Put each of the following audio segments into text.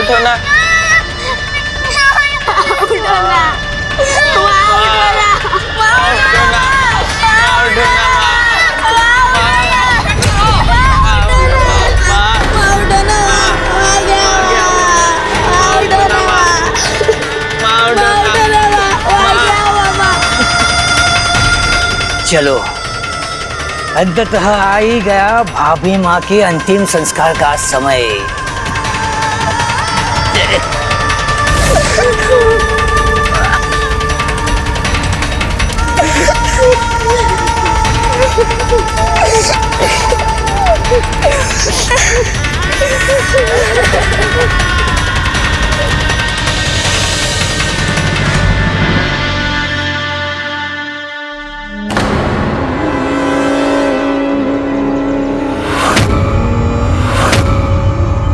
उठो ना। उठो ना, चलो, अंततः आ ही गया भाभी माँ के अंतिम संस्कार का समय।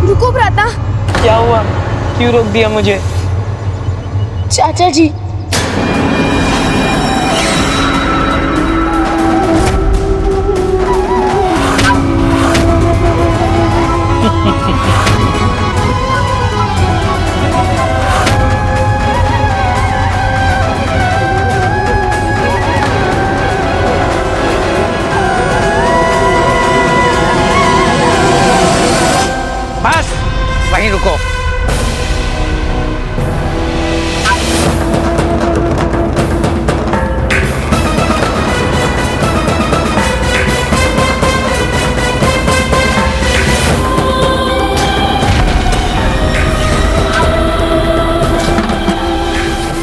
रुको भ्राता। क्या हुआ? क्यों रोक दिया मुझे? चाचा जी, बस वहीं रुको।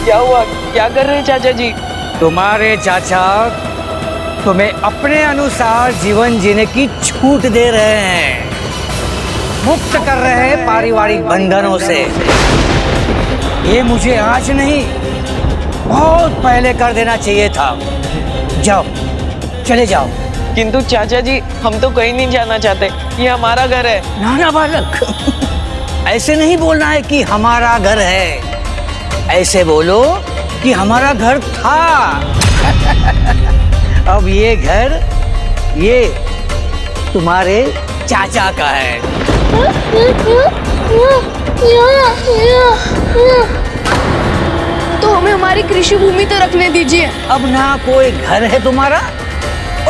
क्या हुआ? क्या कर रहे हैं चाचा जी? तुम्हारे चाचा तुम्हें अपने अनुसार जीवन जीने की छूट दे रहे हैं, मुक्त कर रहे हैं पारिवारिक बंधनों से। ये मुझे आज नहीं, बहुत पहले कर देना चाहिए था। जाओ, चले जाओ। किंतु चाचा जी, हम तो कहीं नहीं जाना चाहते, ये हमारा घर है। नाना बालक, ऐसे नहीं बोलना है कि हमारा घर है, ऐसे बोलो कि हमारा घर था। अब ये घर, ये तुम्हारे चाचा का है। तो हमें हमारी कृषि भूमि तो रखने दीजिए। अब ना कोई घर है तुम्हारा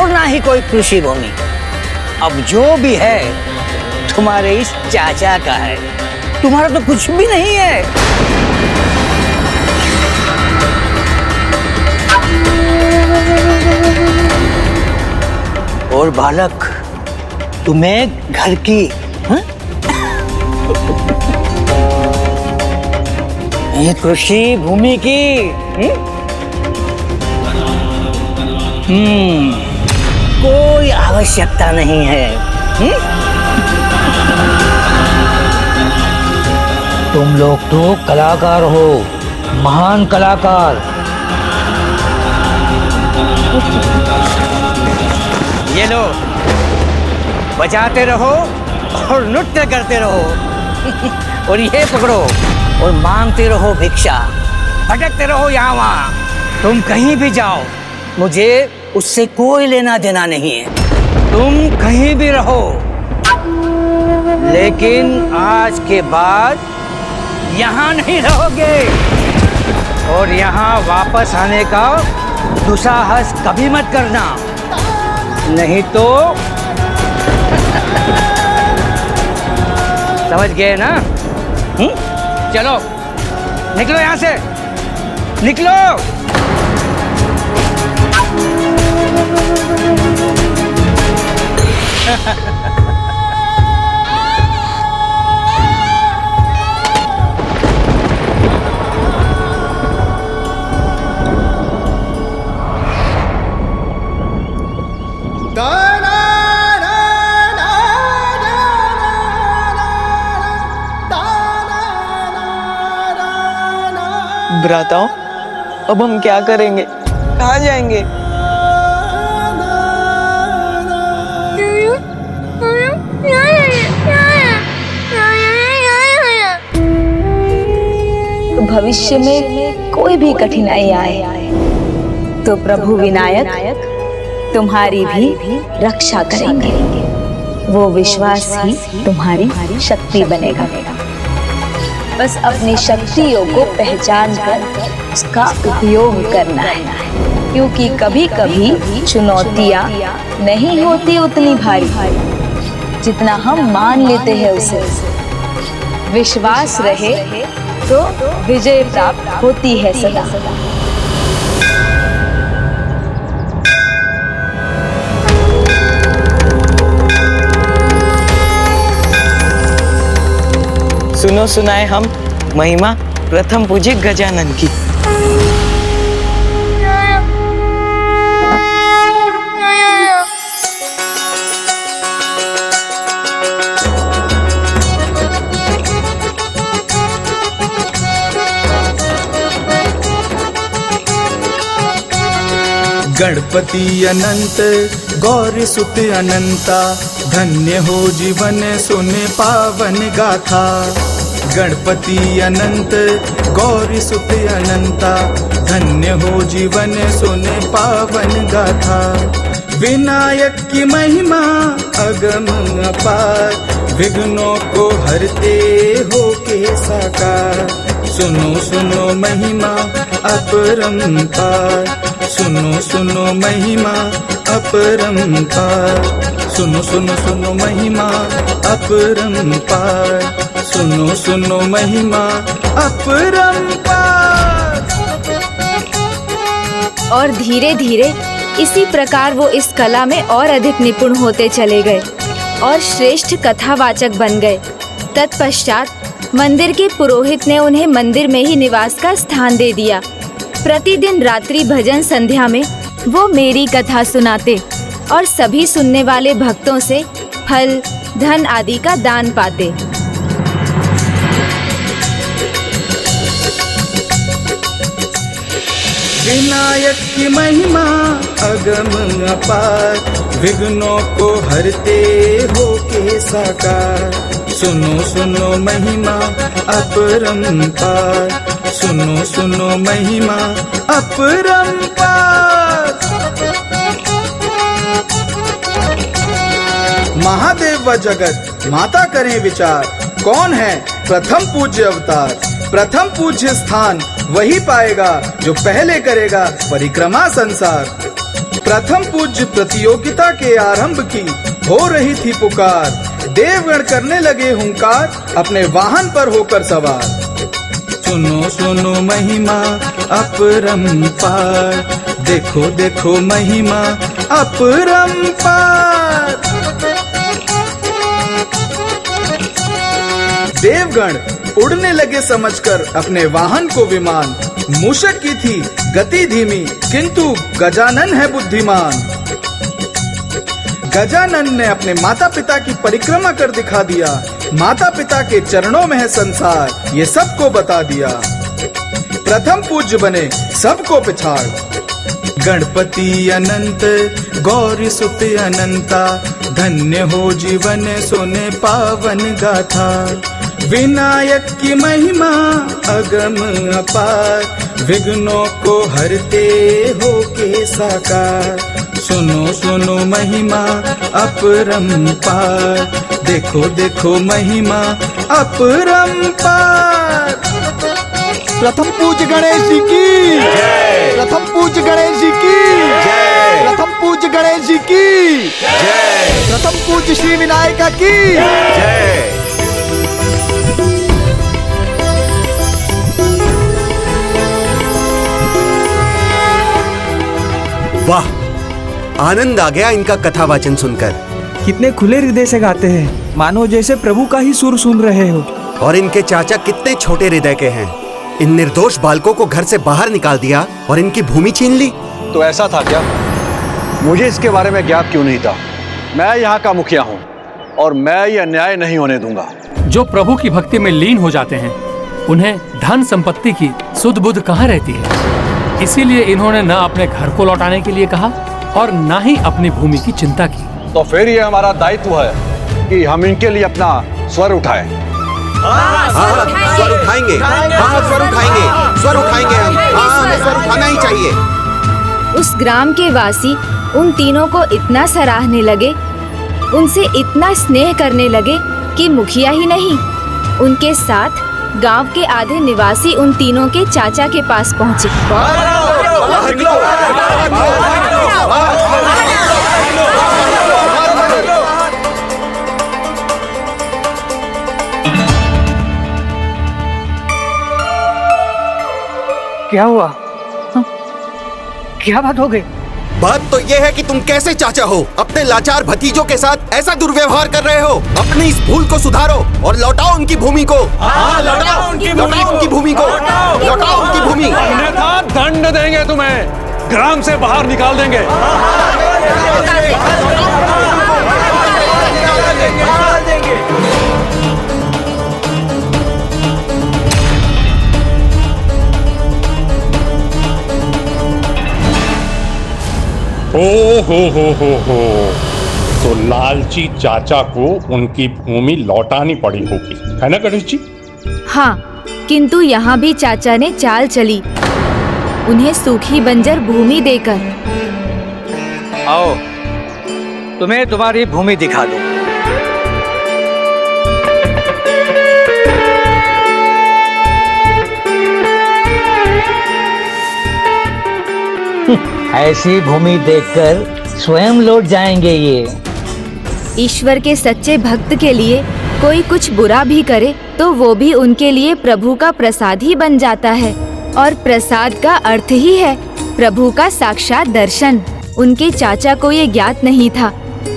और ना ही कोई कृषि भूमि। अब जो भी है तुम्हारे इस चाचा का है, तुम्हारा तो कुछ भी नहीं है। और बालक, तुम्हें घर की ये कृषि भूमि की कोई आवश्यकता नहीं है। तुम लोग तो कलाकार हो, महान कलाकार। ये लो, बजाते रहो और नृत्य करते रहो। और ये पकड़ो और मांगते रहो भिक्षा, भटकते रहो यहाँ वहाँ। तुम कहीं भी जाओ, मुझे उससे कोई लेना देना नहीं है। तुम कहीं भी रहो, लेकिन आज के बाद यहाँ नहीं रहोगे। और यहाँ वापस आने का दुस्साहस कभी मत करना, नहीं तो समझ गए ना? चलो, निकलो यहाँ से, निकलो। भ्राताओं, अब हम क्या करेंगे? कहाँ जाएंगे? भविष्य में कोई भी कठिनाई आए तो प्रभु विनायक तुम्हारी भी रक्षा करेंगे। वो विश्वास ही तुम्हारी शक्ति बनेगा। बस अपनी शक्तियों को पहचान कर उसका उपयोग करना है, क्योंकि कभी कभी चुनौतियाँ नहीं होती उतनी भारी जितना हम मान लेते हैं उसे। विश्वास रहे तो विजय प्राप्त होती है सदा। सुनो सुनाए हम महिमा प्रथम पूज्य गजानन की। गणपति अनंत गौरी सुत अनंता, धन्य हो जीवन सुने पावन गाथा। गणपति अनंत गौरी सुत अनंता, धन्य हो जीवन सुने पावन गाथा। विनायक की महिमा अगम अपार, विघ्नों को हरते हो के साकार। सुनो सुनो महिमा अपरंपार, सुनो सुनो महिमा अपरंपार। सुनो सुनो सुनो महिमा अपरंपार, सुनो सुनो महिमा अपरंपार। और धीरे धीरे इसी प्रकार वो इस कला में और अधिक निपुण होते चले गए और श्रेष्ठ कथावाचक बन गए। तत्पश्चात मंदिर के पुरोहित ने उन्हें मंदिर में ही निवास का स्थान दे दिया। प्रतिदिन रात्रि भजन संध्या में वो मेरी कथा सुनाते और सभी सुनने वाले भक्तों से फल, धन आदि का दान पाते। विनायक की महिमा अगम अपार, विघ्नों को हरते हो के साकार। सुनो सुनो महिमा अपरंपार, सुनो सुनो महिमा अपरंपार। महादेव व जगत माता करें विचार, कौन है प्रथम पूज्य अवतार। प्रथम पूज्य स्थान वही पाएगा जो पहले करेगा परिक्रमा संसार। प्रथम पूज्य प्रतियोगिता के आरंभ की हो रही थी पुकार, देवगण करने लगे हुंकार अपने वाहन पर होकर सवार। सुनो सुनो महिमा अपरंपार, देखो देखो महिमा अपरंपार। देवगण उड़ने लगे समझकर अपने वाहन को विमान। मूषक की थी गति धीमी, किंतु गजानन है बुद्धिमान। गजानन ने अपने माता पिता की परिक्रमा कर दिखा दिया। माता पिता के चरणों में है संसार, ये सबको बता दिया। प्रथम पूज्य बने सबको पिछाड़। गणपति अनंत गौरी सुत अनंता, धन्य हो जीवन सुने पावन गाथा। विनायक की महिमा अगम अपार, विघ्नों को हरते हो के साकार। सुनो सुनो महिमा अपरंपार, देखो देखो महिमा अपरंपार। प्रथम पूज्य गणेश जी की जय। प्रथम पूज्य गणेश जी की जय। प्रथम पूज्य गणेश जी की जय। प्रथम पूज्य श्री विनायक की जय। वाह, आनंद आ गया इनका कथा वाचन सुनकर। कितने खुले हृदय से गाते हैं, मानो जैसे प्रभु का ही सुर सुन रहे हो। और इनके चाचा कितने छोटे हृदय के हैं। इन निर्दोष बालकों को घर से बाहर निकाल दिया और इनकी भूमि छीन ली। तो ऐसा था क्या? मुझे इसके बारे में ज्ञात क्यों नहीं था? मैं यहाँ का मुखिया हूँ और मैं ये अन्याय नहीं होने दूंगा। जो प्रभु की भक्ति में लीन हो जाते हैं, उन्हें धन संपत्ति की सुध बुध कहाँ रहती है। इसीलिए इन्होंने न अपने घर को लौटाने के लिए कहा और न ही अपनी भूमि की चिंता की। तो फिर ये हमारा दायित्व है कि हम इनके लिए अपना स्वर उठाएं। स्वर उठाएंगे, स्वर उठाएंगे, स्वर उठाएंगे हम। हमें स्वर उठाना ही चाहिए। उस ग्राम के वासी उन तीनों को इतना सराहने लगे, उनसे इतना स्नेह करने लगे कि मुखिया ही नहीं, उनके साथ गांव के आधे निवासी उन तीनों के चाचा के पास पहुंचे। क्या हुआ? क्या बात हो गई? बात तो ये है कि तुम कैसे चाचा हो, अपने लाचार भतीजों के साथ ऐसा दुर्व्यवहार कर रहे हो। अपनी इस भूल को सुधारो और लौटाओ उनकी भूमि को। लौटाओ उनकी भूमि को। लौटाओ उनकी भूमि। अन्यथा दंड देंगे तुम्हें, ग्राम से बाहर निकाल देंगे। हो तो लालची चाचा को उनकी भूमि लौटानी पड़ी होगी, है ना गणेश जी? हाँ, किंतु यहाँ भी चाचा ने चाल चली, उन्हें सूखी बंजर भूमि देकर। आओ, तुम्हें तुम्हारी भूमि दिखा दो। ऐसी भूमि देखकर स्वयं लौट जाएंगे ये। ईश्वर के सच्चे भक्त के लिए कोई कुछ बुरा भी करे तो वो भी उनके लिए प्रभु का प्रसाद ही बन जाता है, और प्रसाद का अर्थ ही है प्रभु का साक्षात दर्शन। उनके चाचा को ये ज्ञात नहीं था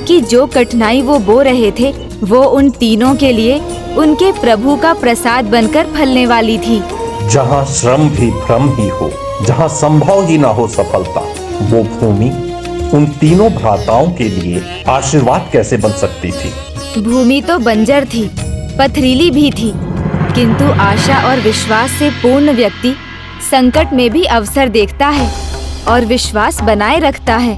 कि जो कठिनाई वो बो रहे थे वो उन तीनों के लिए उनके प्रभु का प्रसाद बनकर फलने वाली थी। जहाँ श्रम भी भ्रम ही हो, जहाँ संभव ही न हो सफलता, वो भूमि उन तीनों भ्राताओं के लिए आशीर्वाद कैसे बन सकती थी? भूमि तो बंजर थी, पथरीली भी थी, किंतु आशा और विश्वास से पूर्ण व्यक्ति संकट में भी अवसर देखता है और विश्वास बनाए रखता है।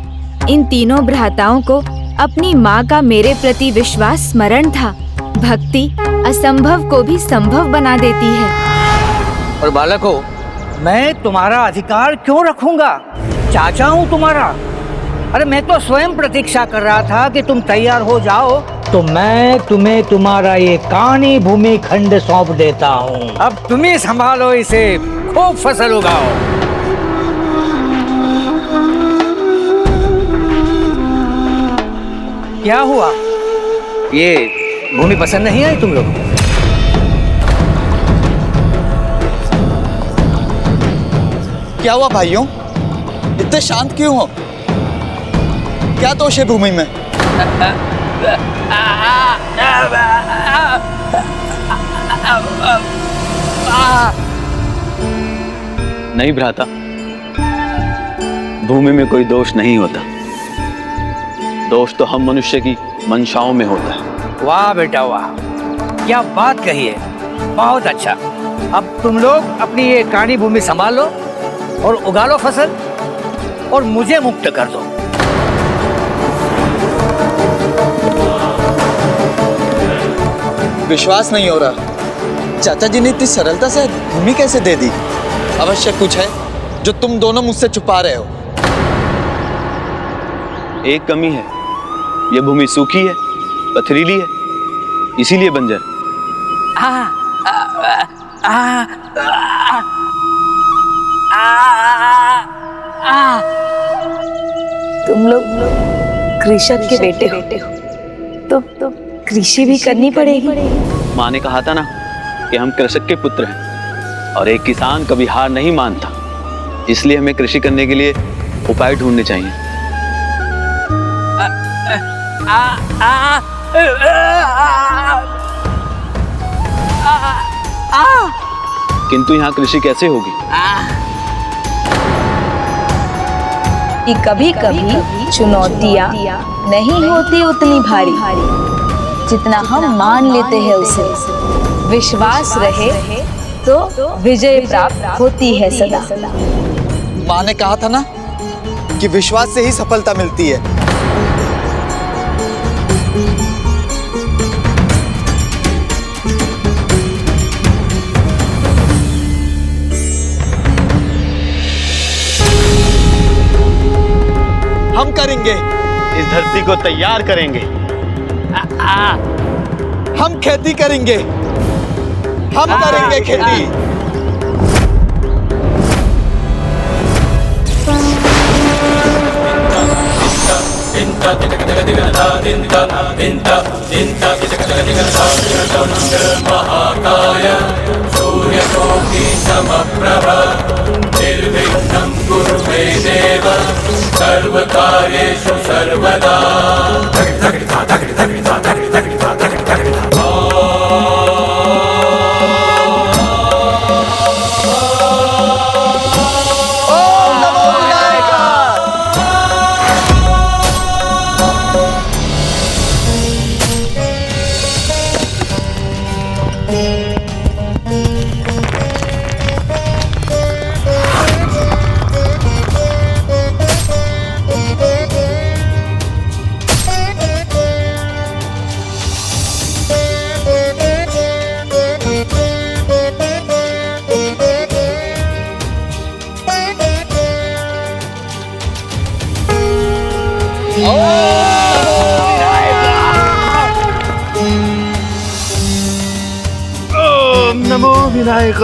इन तीनों भ्राताओं को अपनी माँ का मेरे प्रति विश्वास स्मरण था। भक्ति असंभव को भी संभव बना देती है। और बालकों, मैं तुम्हारा अधिकार क्यों रखूंगा? चाचा हूँ तुम्हारा। अरे मैं तो स्वयं प्रतीक्षा कर रहा था कि तुम तैयार हो जाओ तो मैं तुम्हें तुम्हारा ये कानी भूमि खंड सौंप देता हूँ। अब तुम ही संभालो इसे, खूब फसल उगाओ। क्या हुआ? ये भूमि पसंद नहीं आई तुम लोग? क्या हुआ भाइयों, इतने शांत क्यों हो? क्या दोष है भूमि में? नहीं भ्राता, भूमि में कोई दोष नहीं होता। दोष तो हम मनुष्य की मंशाओं में होता है। वाह बेटा वाह, क्या बात कही है, बहुत अच्छा। अब तुम लोग अपनी ये कानी भूमि संभाल लो और उगा लो फसल और मुझे मुक्त कर दो। विश्वास नहीं हो रहा, चाचा जी ने इतनी सरलता से भूमि कैसे दे दी? अवश्य कुछ है जो तुम दोनों मुझसे छुपा रहे हो। एक कमी है, ये भूमि सूखी है, पथरीली है, इसीलिए बंजर। तुम लोग कृषक के बेटे हो तो कृषि भी करनी पड़ेगी। माँ ने कहा था ना कि हम कृषक के पुत्र हैं, और एक किसान कभी हार नहीं मानता। इसलिए हमें कृषि करने के लिए उपाय ढूंढने चाहिए। किंतु यहाँ कृषि कैसे होगी? कि कभी कभी चुनौतियाँ नहीं होती उतनी भारी जितना हम मान लेते हैं उसे। विश्वास रहे तो विजय प्राप्त होती है सदा। माँ ने कहा था ना कि विश्वास से ही सफलता मिलती है। हम करेंगे, इस धरती को तैयार करेंगे। हम खेती करेंगे, हम करेंगे खेती। महाकाय सूर्यकोटि समप्रभ निर्विघ्नं कुरु मे देव सर्वकार्येषु सर्वदा। ओम नमो विनायक।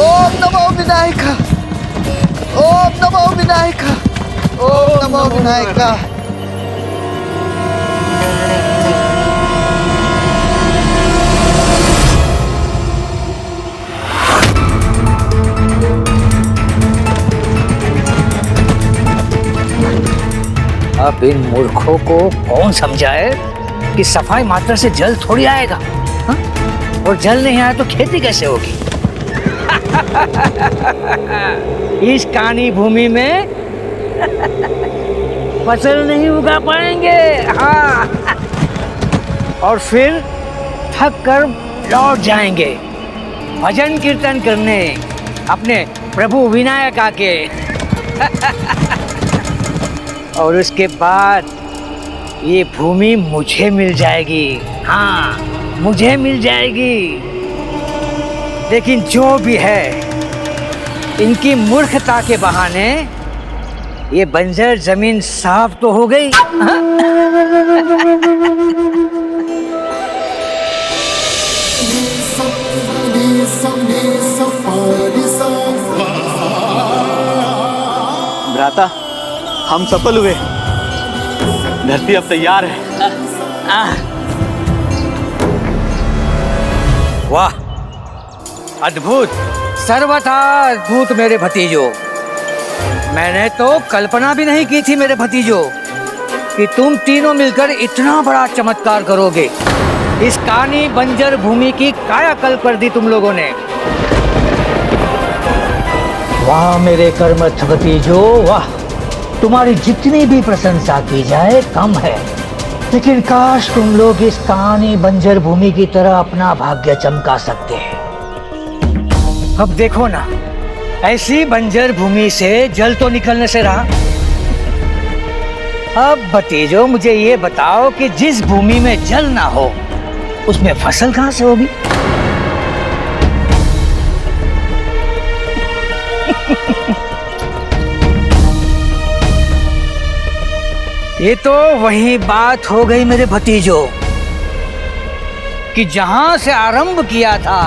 ओम नमो विनायक। ओम नमो विनायक। ओम नमो विनायक। अब इन मूर्खों को कौन समझाए कि सफाई मात्रा से जल थोड़ी आएगा, हा? और जल नहीं आया तो खेती कैसे होगी? इस कानी भूमि में फसल नहीं उगा पाएंगे, हाँ। और फिर थक कर लौट जाएंगे भजन कीर्तन करने अपने प्रभु विनायक आके। और उसके बाद ये भूमि मुझे मिल जाएगी, हाँ मुझे मिल जाएगी। लेकिन जो भी है, इनकी मूर्खता के बहाने ये बंजर जमीन साफ तो हो गई, हाँ? भ्राता, हम सफल हुए। धरती अब तैयार है। वाह, अद्भुत, सर्वथा अद्भुत मेरे भतीजों। मैंने तो कल्पना भी नहीं की थी मेरे भतीजों कि तुम तीनों मिलकर इतना बड़ा चमत्कार करोगे। इस कानी बंजर भूमि की कायाकल्प कर दी तुम लोगों ने। वाह मेरे कर्मठ भतीजों, वाह। तुम्हारी जितनी भी प्रशंसा की जाए कम है, लेकिन काश तुम लोग इस कानी बंजर भूमि की तरह अपना भाग्य चमका सकते हैं। अब देखो ना, ऐसी बंजर भूमि से जल तो निकलने से रहा। अब भतीजों मुझे ये बताओ कि जिस भूमि में जल ना हो उसमें फसल कहां से होगी? ये तो वही बात हो गई मेरे भतीजों कि जहां से आरंभ किया था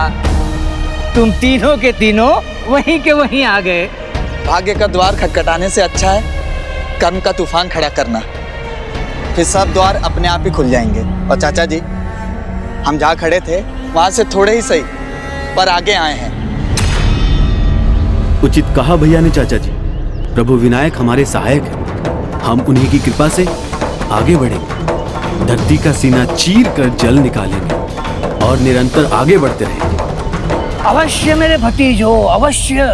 तुम तीनों के तीनों वहीं के वहीं आ गए। भाग्य का द्वार खटखटाने से अच्छा है कर्म का तूफान खड़ा करना, फिर सब द्वार अपने आप ही खुल जाएंगे। और चाचा जी, हम जहाँ खड़े थे वहां से थोड़े ही सही पर आगे आए हैं। उचित कहा भैया ने चाचा जी। प्रभु विनायक हमारे सहायक हैं, हम उन्हीं की कृपा से आगे बढ़ेंगे, धरती का सीना चीर कर जल निकालेंगे और निरंतर आगे बढ़ते रहेंगे। अवश्य मेरे भतीजों, अवश्य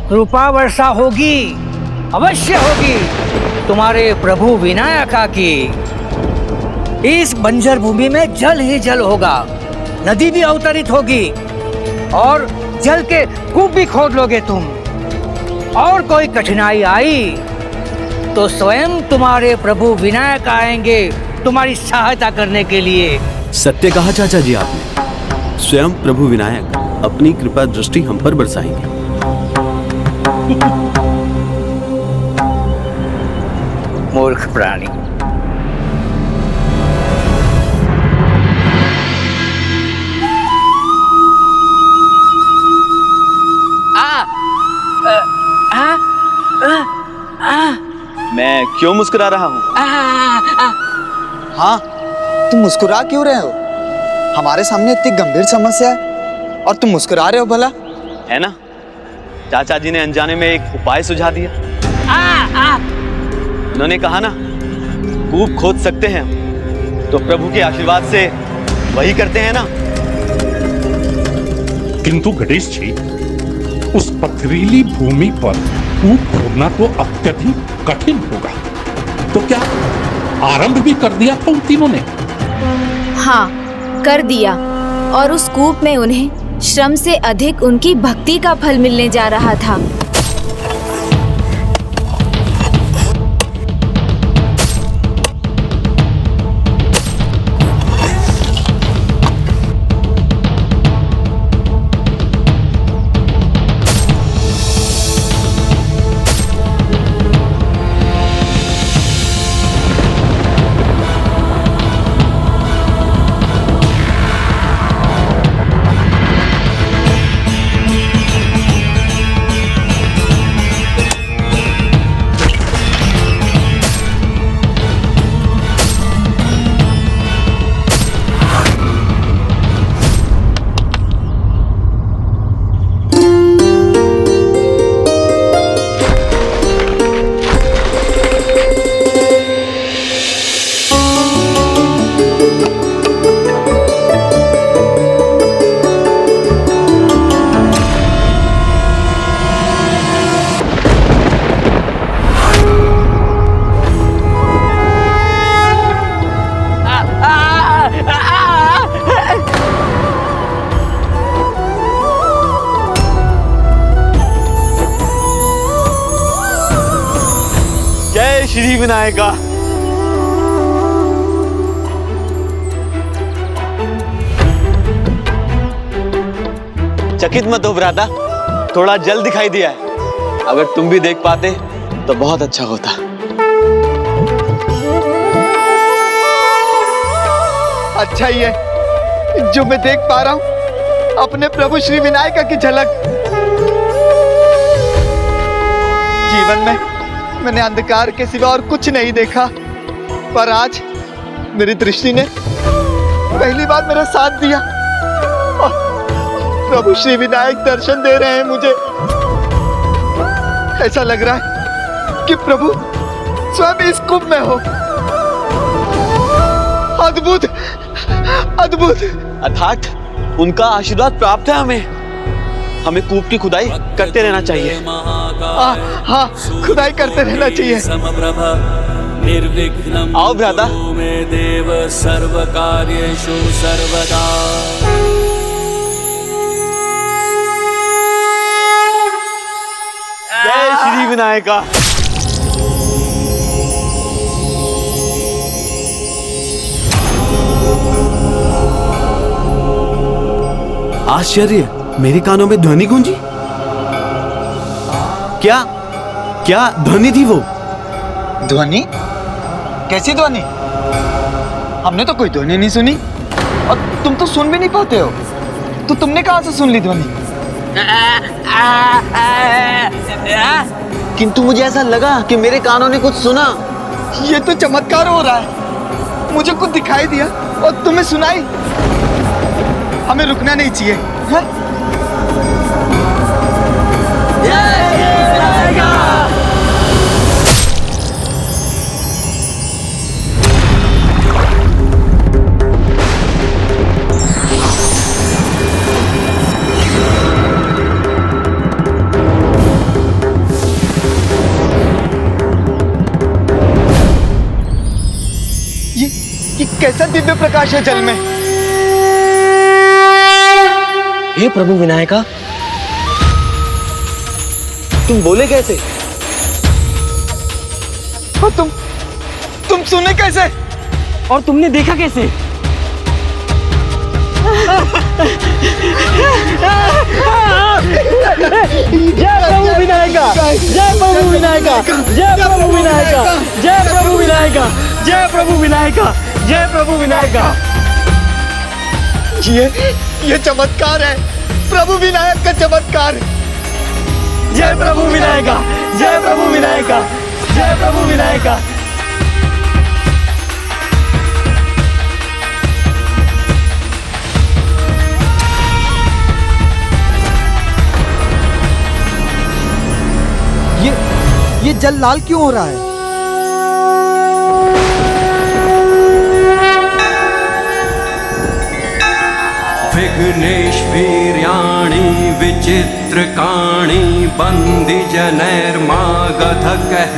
कृपा वर्षा होगी, अवश्य होगी तुम्हारे प्रभु विनायका की। इस बंजर भूमि में जल ही जल होगा, नदी भी अवतरित होगी और जल के कूप भी खोद लोगे तुम। और कोई कठिनाई आई तो स्वयं तुम्हारे प्रभु विनायक आएंगे तुम्हारी सहायता करने के लिए। सत्य कहा चाचा जी आपने। स्वयं प्रभु विनायक अपनी कृपा दृष्टि हम पर बरसाएंगे। मूर्ख प्राणी। मैं क्यों मुस्कुरा रहा हूँ? हाँ, तुम मुस्कुरा क्यों रहे हो? हमारे सामने इतनी गंभीर समस्या है और तुम मुस्कुरा रहे हो भला? है ना, चाचा जी ने अनजाने में एक उपाय सुझा दिया। उन्होंने कहा ना, कूप खोद सकते हैं तो प्रभु के आशीर्वाद से वही करते हैं ना। किंतु गणेश जी, उस पथरीली भूमि पर कूप खोदना तो अत्यधिक कठिन होगा। तो क्या आरंभ भी कर दिया था उन तीनों ने? हाँ, कर दिया। और उस कूप में उन्हें श्रम से अधिक उनकी भक्ति का फल मिलने जा रहा था। श्री विनायका। चकित मत हो भ्राता, थोड़ा जल दिखाई दिया है। अगर तुम भी देख पाते तो बहुत अच्छा होता। अच्छा ही है जो मैं देख पा रहा हूँ अपने प्रभु श्री विनायका की झलक। जीवन में मैंने अंधकार के सिवा और कुछ नहीं देखा, पर आज मेरी दृष्टि ने पहली बार मेरा साथ दिया और प्रभु श्री विनायक दर्शन दे रहे हैं मुझे। ऐसा लग रहा है कि प्रभु स्वयं इस कुंभ में हो। अद्भुत, अद्भुत। अर्थात उनका आशीर्वाद प्राप्त है हमें कूप की खुदाई करते रहना चाहिए। हाँ, खुदाई करते रहना चाहिए। आओ भ्राता। देव सर्व कार्येषु सर्वदा। जय श्री विनायका। आश्चर्य, मेरे कानों में ध्वनि गूंजी। क्या क्या ध्वनि थी वो? ध्वनि? कैसी ध्वनि? हमने तो कोई ध्वनि नहीं सुनी और तुम तो सुन भी नहीं पाते हो, तो तुमने कहां से सुन ली ध्वनि? किंतु मुझे ऐसा लगा कि मेरे कानों ने कुछ सुना। ये तो चमत्कार हो रहा है। मुझे कुछ दिखाई दिया और तुम्हें सुनाई। हमें रुकना नहीं चाहिए, है? ये कैसा दिव्य प्रकाश है जल में। हे प्रभु विनायका, तुम बोले कैसे? और तुम सुने कैसे? और तुमने देखा कैसे? जय प्रभु विनायका, जय प्रभु विनायका, जय प्रभु विनायका, जय प्रभु विनायका, जय प्रभु विनायका, जय प्रभु विनायका। ये चमत्कार है, प्रभु विनायक का चमत्कार। जय प्रभु विनायका, जय प्रभु विनायका, जय प्रभु विनायका। ये जल लाल क्यों हो रहा है? विघ्नेश वीर्याणि विचित्रकाणि बन्धि जनैर्मागधकः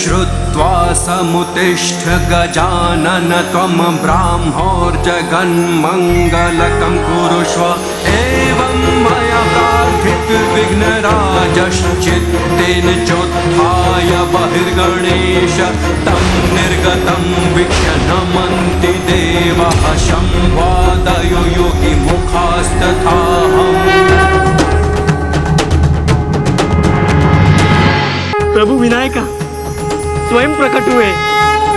श्रुत्वा समुत्तिष्ठ गजानन त्वं ब्राह्मोर्जगन्मङ्गलकं कुरुष्व। एवं मया प्रार्थित विघ्नराजश्चित्तेन चोत्थाय बहिर्गणेश तं निर्गतं वीक्ष्य नमन्ति देवाः संवादयो योगी मुखास्तथाहम्। प्रभु विनायका स्वयं प्रकट हुए,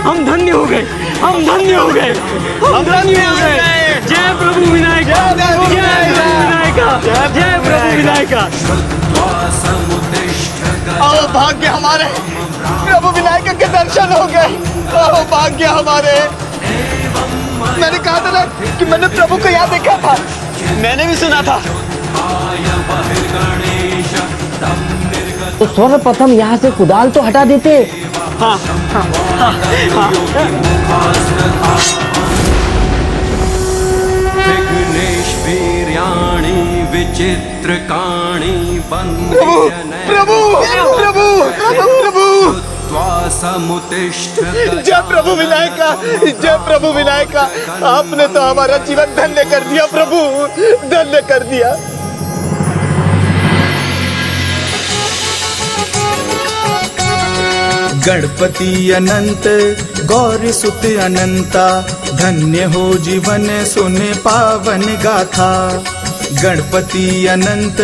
हम धन्य हो गए, हम धन्य हो गए, हम धन्य हो गए। जय प्रभु विनायका, जय प्रभु विनायका, जय प्रभु विनायका। आओ भाग्य हमारे, प्रभु विनायक के दर्शन हो गए। आओ भाग्य हमारे। मैंने कहा था ना कि मैंने प्रभु को यहाँ देखा था। मैंने भी सुना था। तो सर्वप्रथम यहाँ से कुदाल तो हटा देते। हाँ, हाँ, हाँ, हाँ। विघ्नेश वीर्याणि विचित्रकाणि बन्धि प्रभु प्रभु प्रभु प्रभु समुत्तिष्ठ। जय प्रभु विनायका, जय प्रभु विनायका। आपने तो हमारा जीवन धन्य कर दिया प्रभु, धन्य कर दिया। गणपति अनंत गौरी सुत अनंता, धन्य हो जीवन सुने पावन गाथा। गणपति अनंत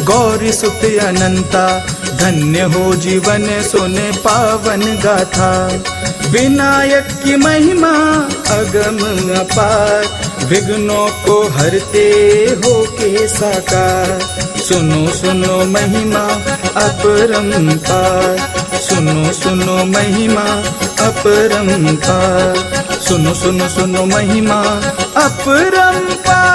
गौरी सुत अनंता, धन्य हो जीवन सुने पावन गाथा। विनायक की महिमा अगम अपार, विघ्नों को हरते हो के साकार। सुनो सुनो महिमा अपरंपार, सुनो सुनो महिमा अपरंपार, सुनो सुनो सुनो महिमा अपरंपार।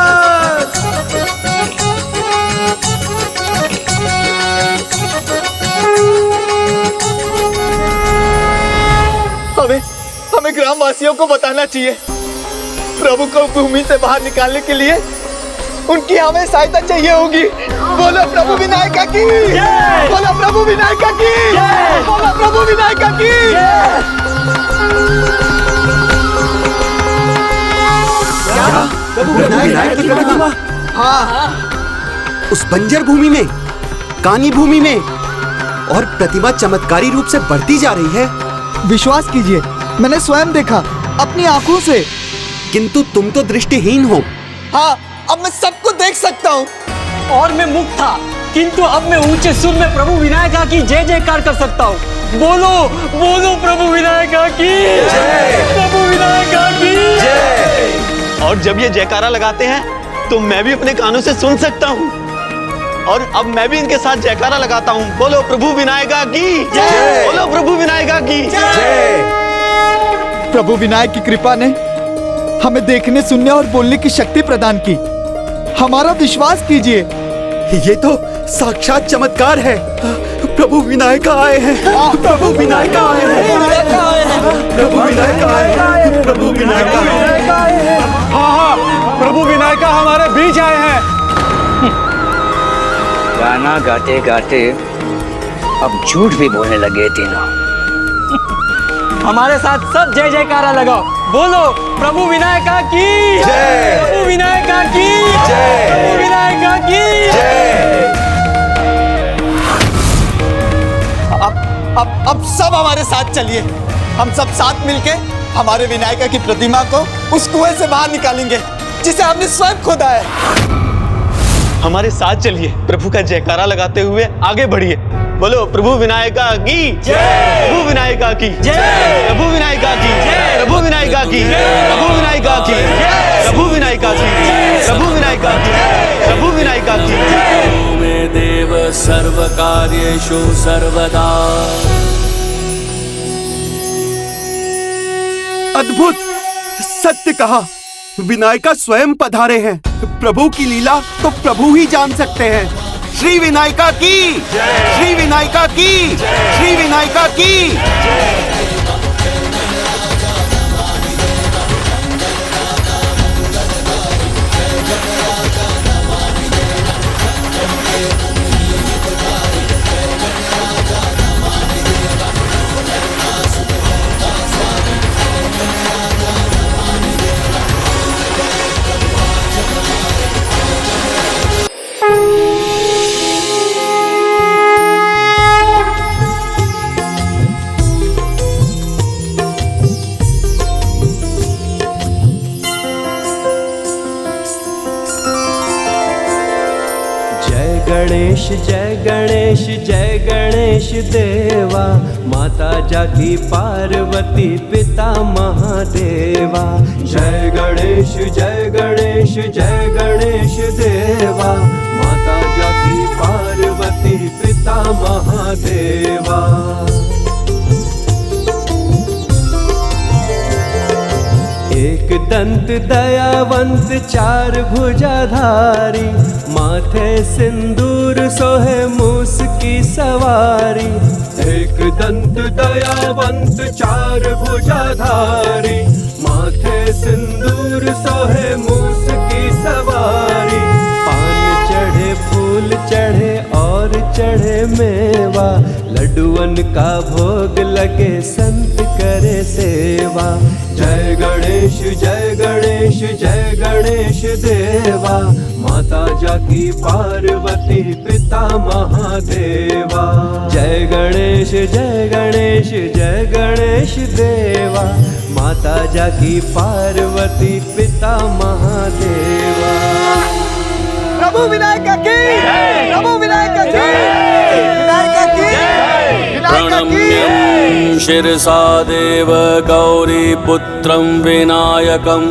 हमें ग्रामवासियों को बताना चाहिए। प्रभु को भूमि से बाहर निकालने के लिए उनकी हमें सहायता चाहिए होगी। बोलो प्रभु विनायका की, बोलो प्रभु विनायका की, बोलो प्रभु विनायका की। प्रभु विनायक की प्रतिमा? हाँ, उस बंजर भूमि में, कानी भूमि में, और प्रतिमा चमत्कारी रूप से बढ़ती जा रही है। विश्वास कीजिए, मैंने स्वयं देखा अपनी आंखों से। किंतु तुम तो दृष्टिहीन हो। हाँ, अब मैं सबको देख सकता हूँ। और मैं मूक था, किंतु अब मैं ऊंचे सुर में प्रभु विनायका की जय जयकार कर सकता हूँ। बोलो बोलो प्रभु विनायका की जय, प्रभु विनायका की जय। और जब ये जयकारा लगाते हैं तो मैं भी अपने कानों से सुन सकता हूँ। और अब मैं भी इनके साथ जयकारा लगाता हूँ। बोलो प्रभु विनायका की जय, बोलो प्रभु विनायका की जय। प्रभु विनायक की कृपा ने हमें देखने, सुनने और बोलने की शक्ति प्रदान की। हमारा विश्वास कीजिए, ये तो साक्षात चमत्कार है। प्रभु विनायका आए हैं, प्रभु विनायका आए हैं, प्रभु विनायका आए हैं, प्रभु विनायका आए हैं। हाँ हाँ, प्रभु विनायका हमारे बीच आए हैं। गाना गाते गाते अब झूठ भी बोलने लगे तीनों। हमारे साथ सब जय जयकारा लगाओ। बोलो प्रभु विनायका की जय, प्रभु विनायका की जय, प्रभु विनायका की जय। अब सब हमारे साथ चलिए। हम सब साथ मिलके हमारे विनायका की प्रतिमा को उस कुएं से बाहर निकालेंगे जिसे हमने स्वयं खोदा है। हमारे साथ चलिए, प्रभु का जयकारा लगाते हुए आगे बढ़िए। बोलो प्रभु विनायका की जय, प्रभु विनायका की जय, प्रभु विनायका की जय, प्रभु विनायका की जय, प्रभु विनायका की जय, प्रभु विनायका की जय, प्रभु विनायका की जय, प्रभु विनायका की जय। में देव सर्व कार्येषु सर्वदा। अद्भुत, सत्य कहा। विनायका स्वयं पधारे हैं। प्रभु की लीला तो प्रभु ही जान सकते हैं। श्री विनायका की जय, श्री विनायका की जय, श्री विनायका की जय। जय गणेश जय गणेश देवा, माता जाकी पार्वती पिता महादेवा। जय गणेश जय गणेश जय गणेश देवा, माता जाकी पार्वती पिता महादेवा। एक दंत दयावंत चार भुजाधारी, माथे सिंदूर सोहे मूस की सवारी। एक दंत दयावंत चार भुजाधारी, माथे सिंदूर सोहे मूस की सवारी। पान चढ़े फूल चढ़े और चढ़े मेवा, लड्डुअन का भोग लगे संत करे सेवा। जय गणेश जय गणेश जय गणेश देवा, माता जाकी पार्वती पिता महादेवा। जय गणेश जय गणेश जय गणेश देवा, माता जाकी पार्वती पिता महादेवा। प्रभु विनायका की, प्रभु विनायका की, विनायका की, विनायका की। शिरसा देव गौरी पुत्रं विनायकं,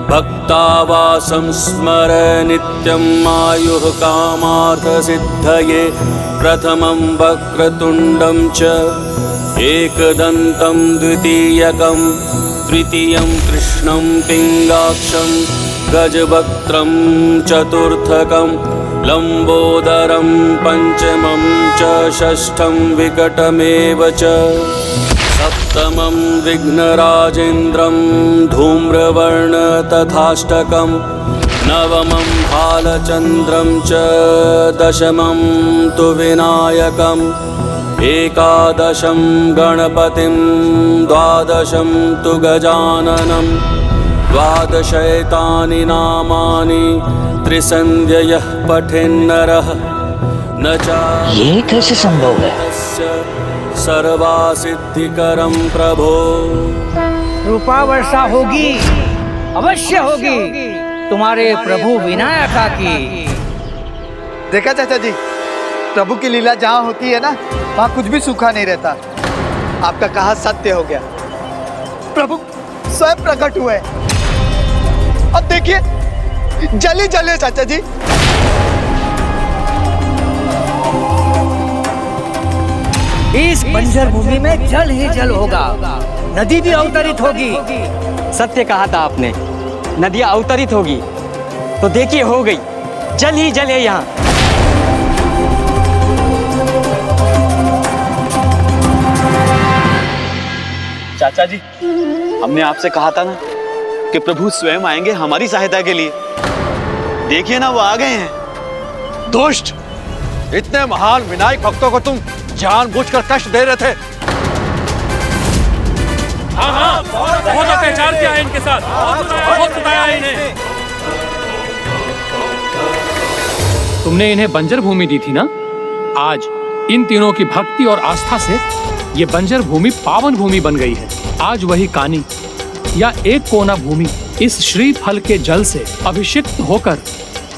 भक्तावासं स्मर नित्यम् आयुः कामार्थ सिद्धये। प्रथमं वक्रतुण्डं च एकदन्तं द्वितीयकं, तृतीयं कृष्णं पिङ्गाक्षं, गजवक्त्रं चतुर्थकं, लंबोदरं पंचमं च, षष्ठं विकटमेव च, सप्तमं विघ्नराजेन्द्रं धूम्रवर्ण तथाष्टकं, नवमं भालचन्द्रं च, दशमं तु विनायकं, एकादशं गणपतिं, द्वादशं तु गजाननं, द्वादशैतानि नामानि त्रिसन्ध्ययः पठेन्नरः न च। ये कैसे संभव है? सर्वासिद्धिकरं प्रभो। रूपा वर्षा होगी, अवश्य होगी तुम्हारे प्रभु विनायका की। देखा चाचा जी, प्रभु की लीला जहाँ होती है ना, वहाँ कुछ भी सूखा नहीं रहता। आपका कहा सत्य हो गया। प्रभु स्वयं प्रकट हुए। अब देखिए जल ही जल है चाचा जी। इस बंजर भूमि में जल ही जल होगा, नदी भी अवतरित होगी। सत्य कहा था आपने, नदियां अवतरित होगी। तो देखिए हो गई, जल ही जल है यहाँ। चाचा जी, हमने आपसे कहा था ना कि प्रभु स्वयं आएंगे हमारी सहायता के लिए। देखिए ना, वो आ गए हैं। दुष्ट, इतने महान विनायक भक्तों को तुम जानबूझकर कष्ट दे रहे थे। हाँ, बहुत अत्याचार किया है इनके साथ, बहुत सताया है इन्हें। तुमने इन्हें बंजर भूमि दी थी ना, आज इन तीनों की भक्ति और आस्था से ये बंजर भूमि पावन भूमि बन गई है। आज वही कानी या एक कोना भूमि इस श्री फल के जल से अभिषिक्त होकर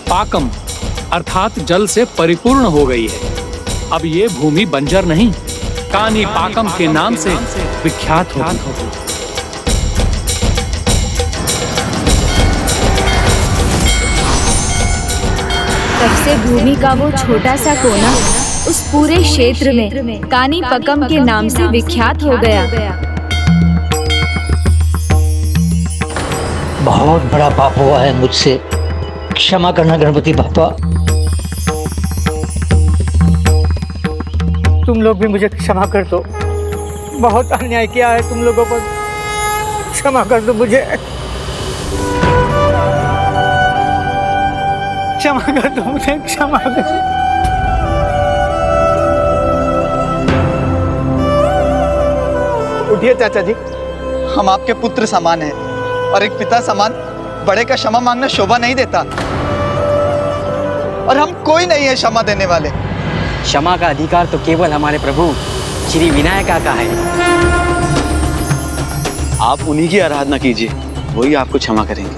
पाकम अर्थात जल से परिपूर्ण हो गई है। अब ये भूमि बंजर नहीं, कानी पाकम के नाम से विख्यात होगी। तब से भूमि का वो छोटा सा कोना उस पूरे क्षेत्र में कानी पकम के नाम से विख्यात हो गया। बहुत बड़ा पाप हुआ है मुझसे, क्षमा करना गणपति बापा। तुम लोग भी मुझे क्षमा कर दो, बहुत अन्याय किया है तुम लोगों पर, क्षमा कर दो मुझे, क्षमा कर दो मुझे, क्षमा कर दो। उठिए चाचा जी, हम आपके पुत्र समान हैं और एक पिता समान बड़े का क्षमा मांगना शोभा नहीं देता, और हम कोई नहीं है क्षमा देने वाले। क्षमा का अधिकार तो केवल हमारे प्रभु श्री विनायका का है। आप उन्हीं की आराधना कीजिए, वही आपको क्षमा करेंगे।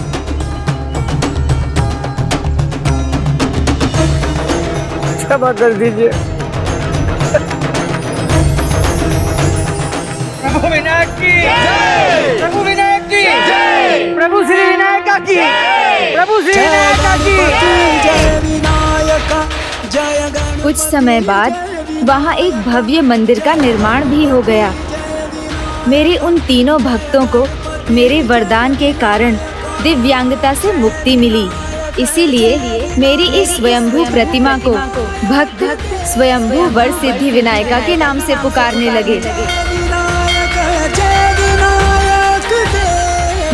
क्षमा कर दीजिए। प्रभु विनायक की जय, प्रभु विनायक की जय, प्रभु श्री विनायका की, प्रभु श्री विनायका की जय। कुछ समय बाद वहाँ एक भव्य मंदिर का निर्माण भी हो गया। मेरे उन तीनों भक्तों को मेरे वरदान के कारण दिव्यांगता से मुक्ति मिली। इसीलिए मेरी इस स्वयंभू प्रतिमा को भक्त स्वयंभू वर सिद्धि विनायका के नाम से पुकारने लगे।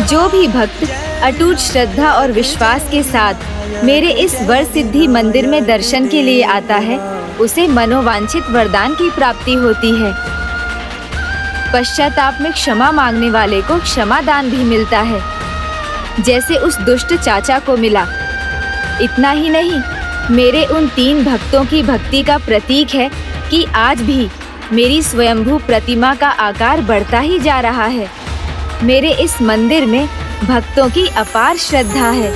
जो भी भक्त अटूट श्रद्धा और विश्वास के साथ मेरे इस वर सिद्धि मंदिर में दर्शन के लिए आता है, उसे मनोवांछित वरदान की प्राप्ति होती है। पश्चाताप में क्षमा मांगने वाले को क्षमा दान भी मिलता है, जैसे उस दुष्ट चाचा को मिला। इतना ही नहीं, मेरे उन तीन भक्तों की भक्ति का प्रतीक है कि आज भी मेरी स्वयंभू प्रतिमा का आकार बढ़ता ही जा रहा है। मेरे इस मंदिर में भक्तों की अपार श्रद्धा है।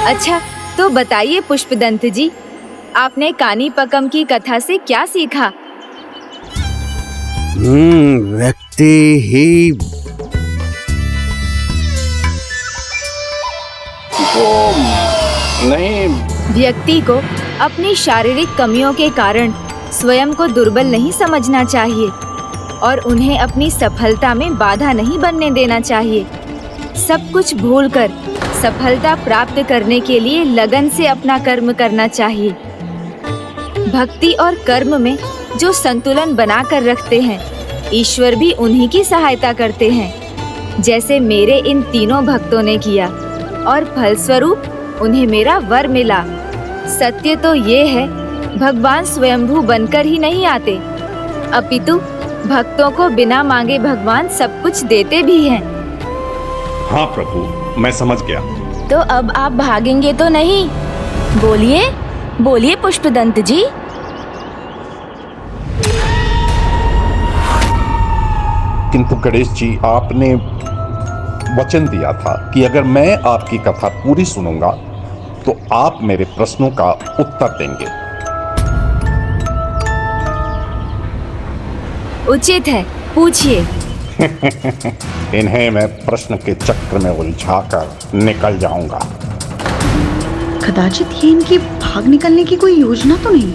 अच्छा, तो बताइए पुष्पदंत जी, आपने कानीपकम की कथा से क्या सीखा? व्यक्ति ही नहीं, व्यक्ति को अपनी शारीरिक कमियों के कारण स्वयं को दुर्बल नहीं समझना चाहिए और उन्हें अपनी सफलता में बाधा नहीं बनने देना चाहिए। सब कुछ भूलकर सफलता प्राप्त करने के लिए लगन से अपना कर्म करना चाहिए। भक्ति और कर्म में जो संतुलन बनाकर रखते हैं, ईश्वर भी उन्हीं की सहायता करते हैं, जैसे मेरे इन तीनों भक्तों ने किया और फलस्वरूप उन्हें मेरा वर मिला। सत्य तो ये है, भगवान स्वयंभू बनकर ही नहीं आते, अपितु भक्तों को बिना मांगे भगवान सब कुछ देते भी हैं। हाँ प्रभु, मैं समझ गया। तो अब आप भागेंगे तो नहीं? बोलिए बोलिए पुष्पदंत जी। किंतु गणेश जी, आपने वचन दिया था कि अगर मैं आपकी कथा पूरी सुनूंगा तो आप मेरे प्रश्नों का उत्तर देंगे। उचित है, पूछिए। इन्हें मैं प्रश्न के चक्र में उलझाकर निकल जाऊंगा। कदाचित ये इनकी भाग निकलने की कोई योजना तो नहीं?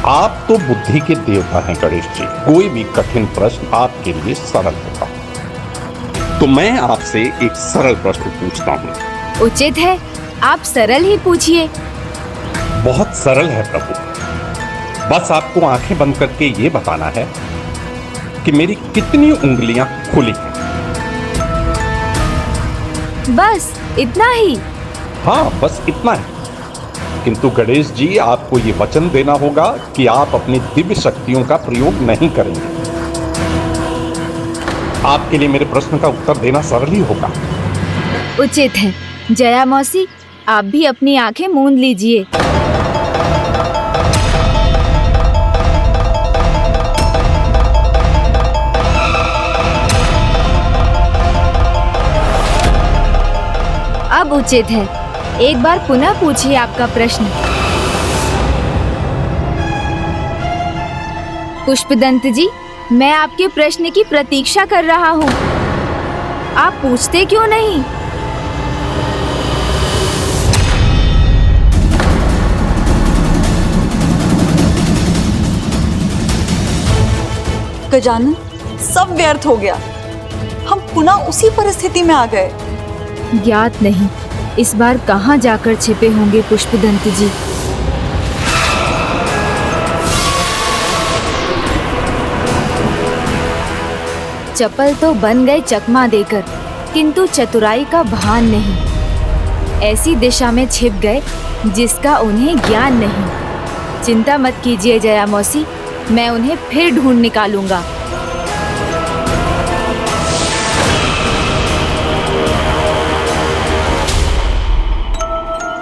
आप तो बुद्धि के देवता हैं गणेश जी, कोई भी कठिन प्रश्न आपके लिए सरल होगा। तो मैं आपसे एक सरल प्रश्न पूछता हूँ। उचित है, आप सरल ही पूछिए। बहुत सरल है प्रभु, बस आपको आंखें बंद करके ये बताना है कि मेरी कितनी उंगलियां खुली हैं। बस इतना ही? हाँ, बस इतना है। किंतु गणेश जी, आपको ये वचन देना होगा कि आप अपनी दिव्य शक्तियों का प्रयोग नहीं करेंगे। आपके लिए मेरे प्रश्न का उत्तर देना सरल ही होगा। उचित है। जया मौसी, आप भी अपनी आंखें मूंद लीजिए। अब उचित है, एक बार पुनः पूछिए आपका प्रश्न। पुष्पदंत जी, मैं आपके प्रश्न की प्रतीक्षा कर रहा हूँ। आप पूछते क्यों नहीं? गजानन, सब व्यर्थ हो गया। हम पुनः उसी परिस्थिति में आ गए। ज्ञात नहीं इस बार कहाँ जाकर छिपे होंगे पुष्पदंत जी। चपल तो बन गए चकमा देकर, किंतु चतुराई का भान नहीं। ऐसी दिशा में छिप गए जिसका उन्हें ज्ञान नहीं। चिंता मत कीजिए जया मौसी, मैं उन्हें फिर ढूंढ निकालूंगा।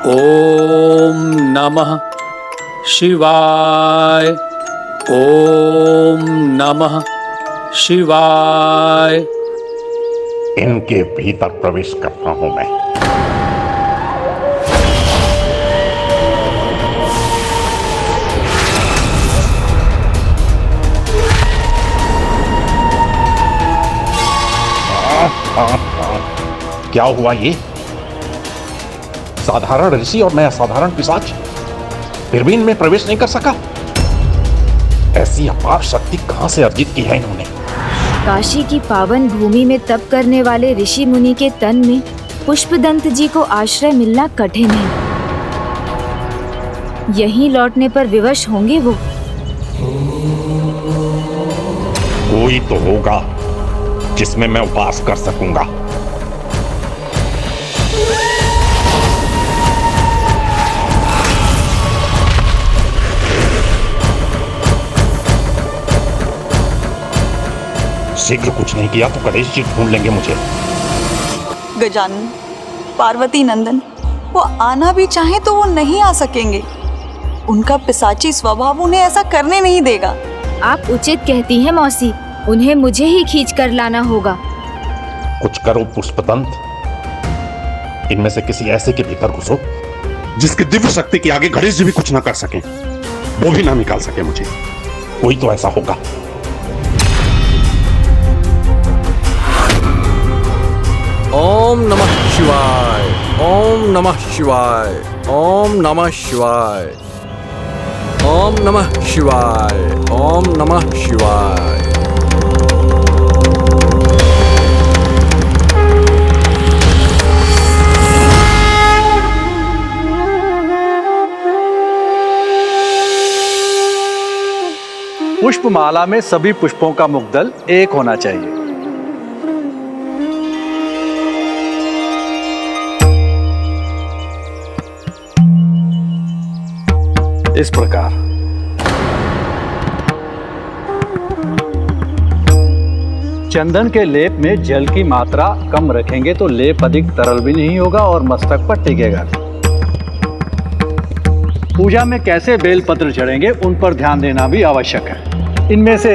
ओम नमः शिवाय। ओम नमः शिवाय। इनके भीतर प्रवेश करता हूं मैं। क्या हुआ ये? साधारण ऋषि और मैं असाधारण पिशाच, फिर भी इनमें प्रवेश नहीं कर सका। ऐसी अपार शक्ति कहां से अर्जित की है इन्होंने? काशी की पावन भूमि में तप करने वाले ऋषि मुनि के तन में पुष्पदंत जी को आश्रय मिलना कठिन है। यहीं लौटने पर विवश होंगे वो। कोई तो होगा जिसमें मैं वास कर सकूंगा। शीघ्र कुछ नहीं किया तो गणेश जी ढूंढ लेंगे मुझे। गजानन, पार्वती नंदन, वो आना भी चाहे तो वो नहीं आ सकेंगे। उनका पिशाची स्वभाव उन्हें ऐसा करने नहीं देगा। आप उचित कहती हैं मौसी, उन्हें मुझे ही खींच कर लाना होगा। कुछ करो पुष्पदंत, इनमें से किसी ऐसे के भीतर घुसो जिसकी दिव्य शक्ति के आगे गणेश जी भी कुछ ना कर सके, वो भी ना निकाल सके मुझे। कोई तो ऐसा होगा। ओम नमः शिवाय। ओम नमः शिवाय। ओम नमः शिवाय। ओम नमः शिवाय। ओम नमः शिवाय। पुष्पमाला में सभी पुष्पों का मुग्दल एक होना चाहिए। इस प्रकार चंदन के लेप में जल की मात्रा कम रखेंगे तो लेप अधिक तरल भी नहीं होगा और मस्तक पर टिकेगा। पूजा में कैसे बेलपत्र चढ़ेंगे उन पर ध्यान देना भी आवश्यक है। इनमें से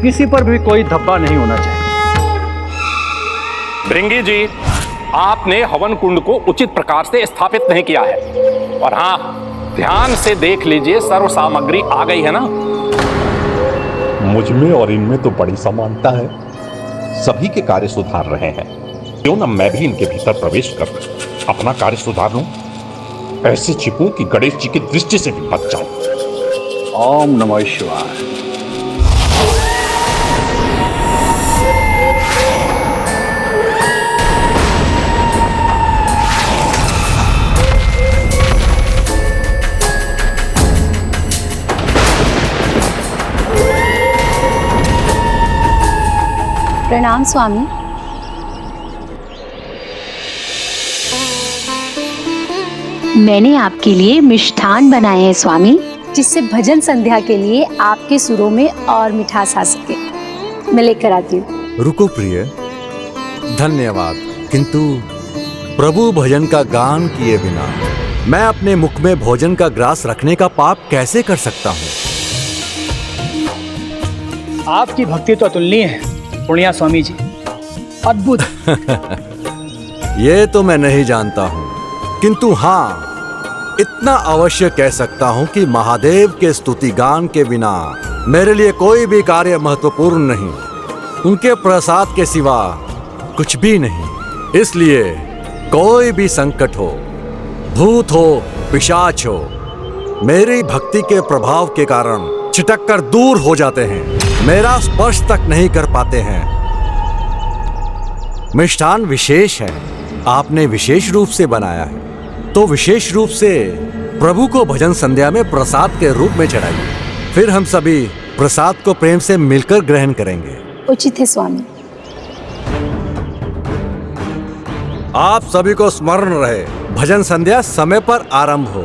किसी पर भी कोई धब्बा नहीं होना चाहिए। भृंगी जी, आपने हवन कुंड को उचित प्रकार से स्थापित नहीं किया है। और हाँ, ध्यान से देख लीजिए, सर्व सामग्री आ गई है ना? मुझ में और इनमें तो बड़ी समानता है। सभी के कार्य सुधार रहे हैं, क्यों ना मैं भी इनके भीतर प्रवेश कर अपना कार्य सुधार लूं। ऐसे छिपूं कि गणेश जी की दृष्टि से भी बच जाऊं। ओम नमः शिवाय। प्रणाम स्वामी। मैंने आपके लिए मिष्ठान बनाए हैं स्वामी, जिससे भजन संध्या के लिए आपके सुरों में और मिठास आ सके। मैं लेकर आती हूँ। रुको प्रिय, धन्यवाद, किंतु प्रभु भजन का गान किए बिना मैं अपने मुख में भोजन का ग्रास रखने का पाप कैसे कर सकता हूँ? आपकी भक्ति तो अतुलनीय है पुण्या स्वामी जी, अद्भुत। ये तो मैं नहीं जानता हूँ, किंतु हाँ इतना अवश्य कह सकता हूँ कि महादेव के स्तुति गान के बिना मेरे लिए कोई भी कार्य महत्वपूर्ण नहीं। उनके प्रसाद के सिवा कुछ भी नहीं। इसलिए कोई भी संकट हो, भूत हो, पिशाच हो, मेरी भक्ति के प्रभाव के कारण छिटक कर दूर हो जाते हैं, मेरा स्पर्श तक नहीं कर पाते हैं। मिष्ठान विशेष है, आपने विशेष रूप से बनाया है, तो विशेष रूप से प्रभु को भजन संध्या में प्रसाद के रूप में चढ़ाइए। फिर हम सभी प्रसाद को प्रेम से मिलकर ग्रहण करेंगे। उचित है स्वामी। आप सभी को स्मरण रहे, भजन संध्या समय पर आरंभ हो।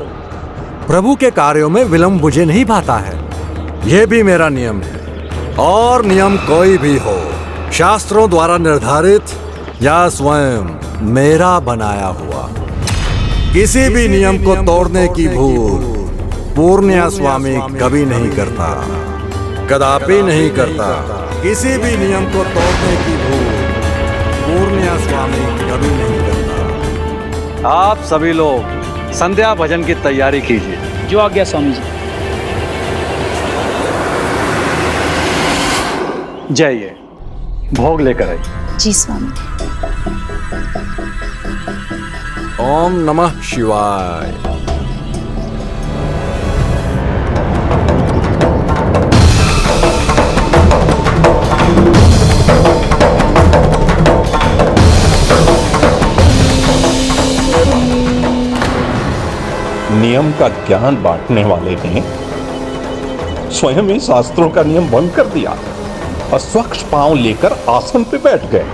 प्रभु के कार्यों में विलंब मुझे नहीं भाता है, यह भी मेरा नियम है। और नियम कोई भी हो, शास्त्रों द्वारा निर्धारित या स्वयं मेरा बनाया हुआ, किसी भी नियम को तोड़ने की भूल पूर्ण्या स्वामी कभी नहीं करता, कदापि नहीं करता। किसी भी नियम को तोड़ने की भूल पूर्ण्या स्वामी कभी नहीं करता। आप सभी लोग संध्या भजन की तैयारी कीजिए। जो आज्ञा स्वामी जी। जाइए, भोग लेकर आइए। जी स्वामी। ओम नमः शिवाय। नियम का ज्ञान बांटने वाले ने स्वयं ही शास्त्रों का नियम भंग कर दिया और स्वच्छ पांव लेकर आसन पे बैठ गए।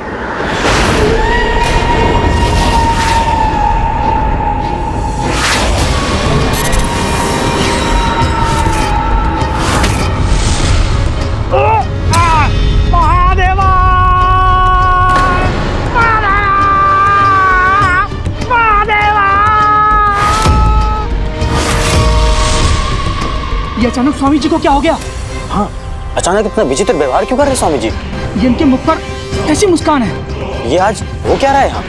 ये अचानक स्वामी जी को क्या हो गया? हाँ, अचानक इतना विचित्र व्यवहार क्यों कर रहे स्वामी जी? ये इनके मुख पर कैसी मुस्कान है? ये आज हो क्या रहा है यहाँ?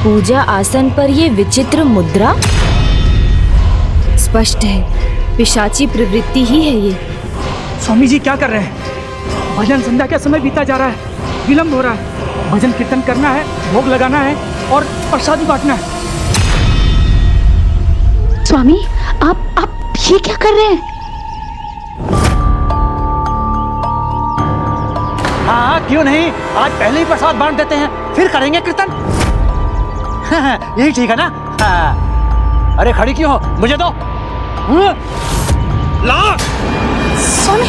पूजा आसन पर ये विचित्र मुद्रा, स्पष्ट है पिशाची प्रवृत्ति ही है ये। स्वामी जी क्या कर रहे हैं? भजन संध्या का समय बीता जा रहा है, विलंब हो रहा है। भजन कीर्तन करना है, भोग लगाना है और प्रसादी बांटना है। स्वामी आप ये क्या कर रहे हैं? हाँ, क्यों नहीं, आज पहले ही प्रसाद बांट देते हैं, फिर करेंगे कीर्तन। यही ठीक है ना? हाँ। अरे खड़ी क्यों हो, मुझे दो। ला स्वामी।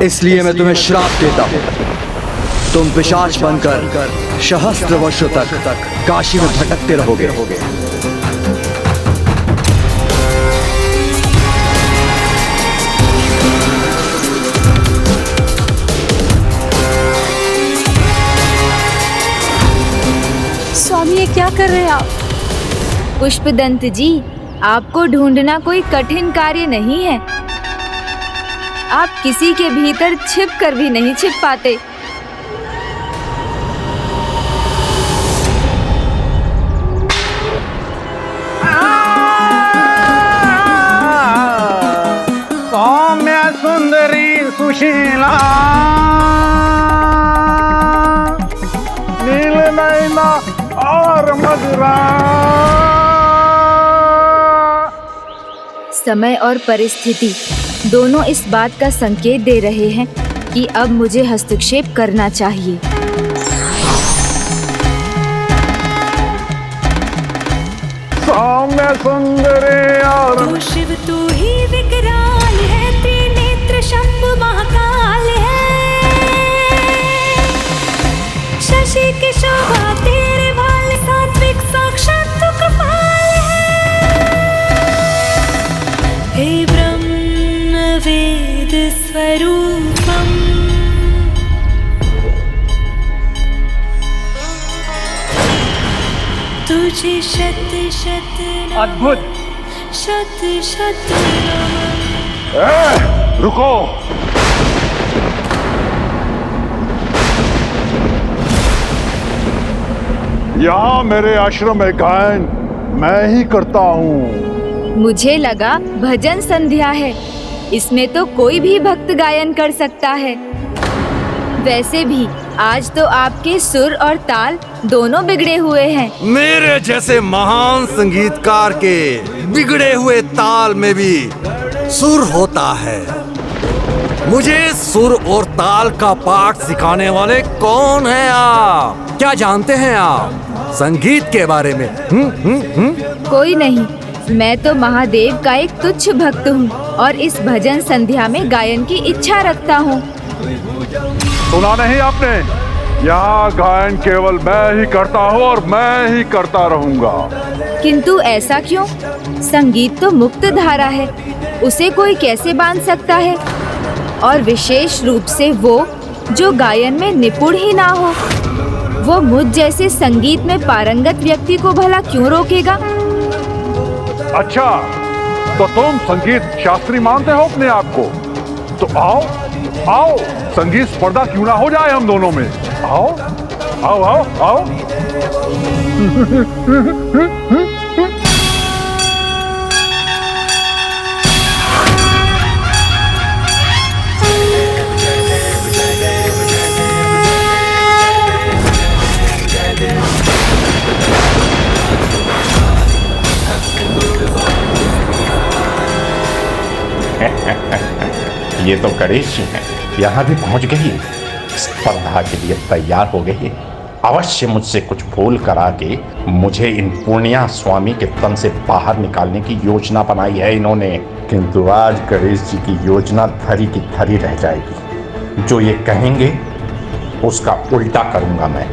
इसलिए मैं तुम्हें श्राप देता हूं, तुम पिशाच बनकर सहस्त्र वर्षों तक काशी में भटकते रहोगे। स्वामी ये क्या कर रहे हैं आप? पुष्पदंत जी, आपको ढूंढना कोई कठिन कार्य नहीं है। आप किसी के भीतर छिप कर भी नहीं छिप पाते। सौम्य सुंदरी सुशीला नील नैना और मधुरा। समय और परिस्थिति दोनों इस बात का संकेत दे रहे हैं कि अब मुझे हस्तक्षेप करना चाहिए। सौम्य सुंदरी और तू शिव तू ही विकराल है, त्रिनेत्र शंभु महाकाल है। शशि की शोभा तेरे भाल, सात्विक साक्षात तू कृपाल है। हे ब्रह्म वेद स्वरूपम, तुझे शत शत अद्भुत। शत शत रुको। यहाँ मेरे आश्रम में गायन मैं ही करता हूँ। मुझे लगा भजन संध्या है, इसमें तो कोई भी भक्त गायन कर सकता है। वैसे भी आज तो आपके सुर और ताल दोनों बिगड़े हुए हैं। मेरे जैसे महान संगीतकार के बिगड़े हुए ताल में भी सुर होता है। मुझे सुर और ताल का पाठ सिखाने वाले कौन हैं आप? क्या जानते हैं आप संगीत के बारे में? कोई नहीं, मैं तो महादेव का एक तुच्छ भक्त हूँ और इस भजन संध्या में गायन की इच्छा रखता हूँ। सुना नहीं आपने? यहाँ गायन केवल मैं ही करता हूँ और मैं ही करता रहूँगा। किंतु ऐसा क्यों? संगीत तो मुक्त धारा है, उसे कोई कैसे बांध सकता है? और विशेष रूप से वो जो गायन में निपुण ही ना हो, वो मुझ जैसे संगीत में पारंगत व्यक्ति को भला क्यों रोकेगा? अच्छा, तो तुम संगीत शास्त्री मानते हो अपने आप को? तो आओ आओ, संगीत स्पर्धा क्यों ना हो जाए हम दोनों में। आओ आओ आओ आओ। ये तो गणेश जी हैं, यहाँ भी पहुँच गई, स्पर्धा के लिए तैयार हो गई है। अवश्य मुझसे कुछ भूल करा के मुझे इन पूर्णिया स्वामी के तन से बाहर निकालने की योजना बनाई है इन्होंने। किंतु आज गणेश जी की योजना धरी की धरी रह जाएगी। जो ये कहेंगे उसका उल्टा करूंगा मैं।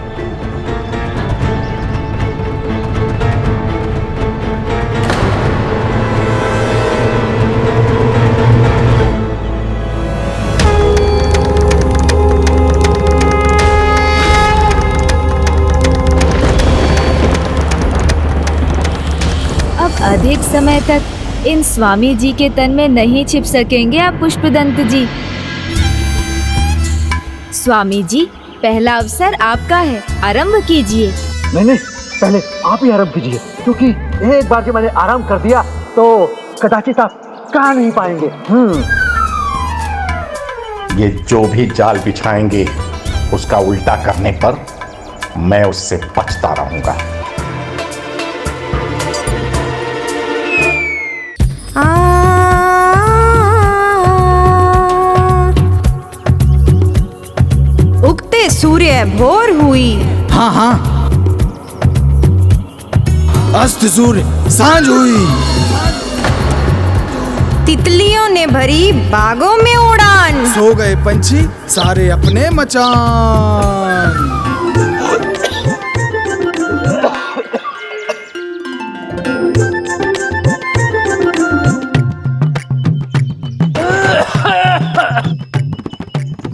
अधिक समय तक इन स्वामी जी के तन में नहीं छिप सकेंगे आप पुष्पदंत जी। स्वामी जी, पहला अवसर आपका है, आरंभ कीजिए। नहीं, पहले आप ही आरंभ कीजिए, क्योंकि एक बार जब मैंने आरंभ कर दिया तो कदाचित आप कहा नहीं पाएंगे। ये जो भी जाल बिछाएंगे उसका उल्टा करने पर मैं उससे बचता रहूंगा। उगते सूर्य भोर हुई। हाँ हाँ, अस्त सूर्य सांझ हुई। तितलियों ने भरी बागों में उड़ान। सो गए पंछी सारे अपने मचान।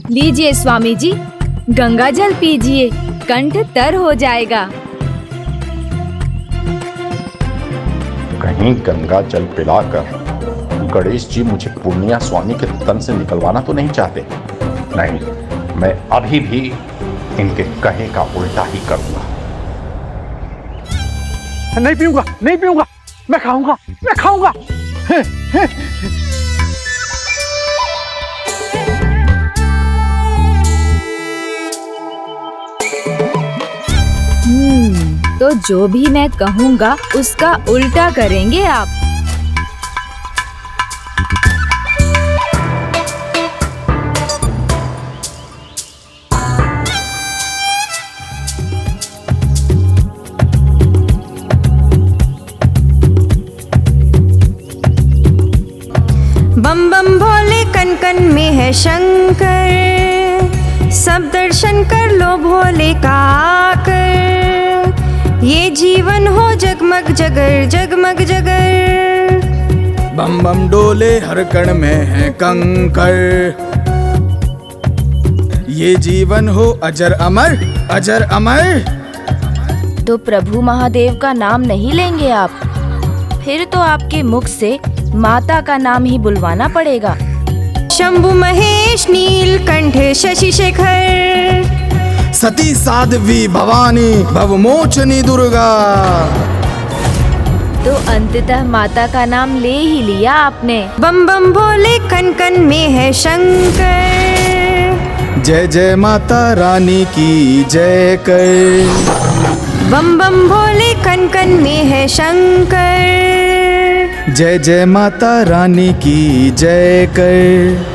लीजिए स्वामी जी, गंगा जल पीजिए, कंठ तर हो जाएगा। कहीं गंगा जल पिलाकर गणेश जी मुझे पूर्णिया स्वामी के तन से निकलवाना तो नहीं चाहते? नहीं, मैं अभी भी इनके कहे का उल्टा ही करूंगा। नहीं पीऊंगा, नहीं पीऊंगा, मैं खाऊंगा, मैं खाऊंगा। तो जो भी मैं कहूँगा उसका उल्टा करेंगे आप। बम बम भोले कन कन में है शंकर, सब दर्शन कर लो भोले का आकर। ये जीवन हो जगमग जगर जगमग जगर। बम बम डोले हर कण में है कंकर। ये जीवन हो अजर अमर अजर अमर। तो प्रभु महादेव का नाम नहीं लेंगे आप? फिर तो आपके मुख से माता का नाम ही बुलवाना पड़ेगा। शंभु महेश नीलकंठ शशि शेखर, सती साध्वी भवानी भवमोचनी दुर्गा। तो अंततः माता का नाम ले ही लिया आपने। बम बम भोले कन कन में है शंकर, जय जय माता रानी की जय कर। बम बम भोले कन कन में है शंकर, जय जय माता रानी की जय कर।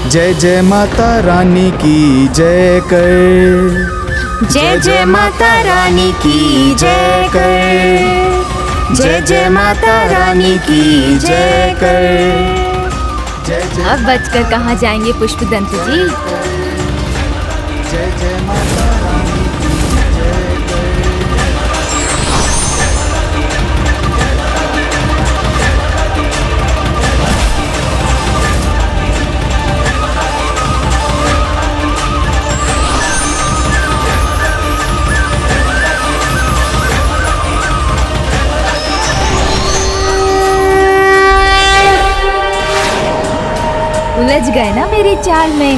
जय जय माता रानी की जय कर। जय जय माता रानी की जय कर। जय जय माता रानी की जय कर। अब बचकर कहाँ जाएंगे पुष्पदंत जी? जय जय माता रानी की जय कर। उलझ गए ना मेरी चाल में।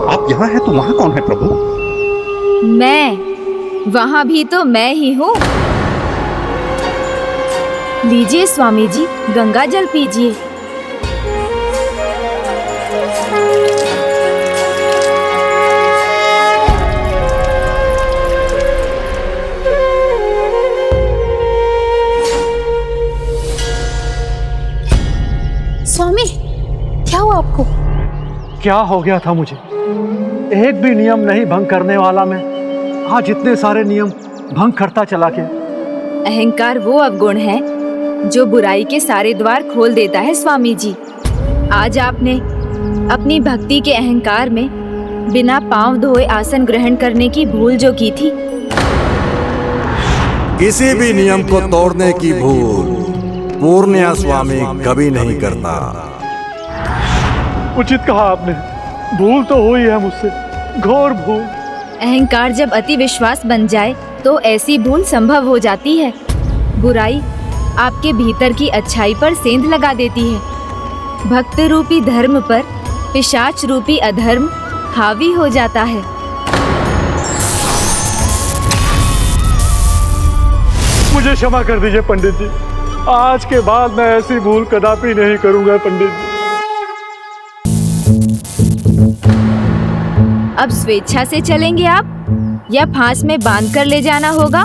आप यहाँ हैं तो वहाँ कौन है प्रभु? मैं वहाँ भी तो मैं ही हूँ। लीजिए स्वामी जी, गंगा जल पीजिए। स्वामी, क्या हुआ आपको? क्या हो गया था मुझे? एक भी नियम नहीं भंग करने वाला मैं आज इतने सारे नियम भंग करता चला गया। अहंकार वो अवगुण है जो बुराई के सारे द्वार खोल देता है स्वामी जी। आज आपने अपनी भक्ति के अहंकार में बिना पांव धोए आसन ग्रहण करने की भूल जो की थी। किसी भी नियम को तोड़ने की भूल पूर्णिया स्वामी कभी नहीं करता। उचित कहा आपने, भूल तो हुई है मुझसे, घोर भूल। अहंकार जब अति विश्वास बन जाए तो ऐसी भूल संभव हो जाती है। बुराई आपके भीतर की अच्छाई पर सेंध लगा देती है। भक्त रूपी धर्म पर पिशाच रूपी अधर्म हावी हो जाता है। मुझे क्षमा कर दीजिए पंडित जी, आज के बाद मैं ऐसी भूल कदापि नहीं करूंगा पंडित जी। अब स्वेच्छा से चलेंगे आप या फांस में बांध कर ले जाना होगा?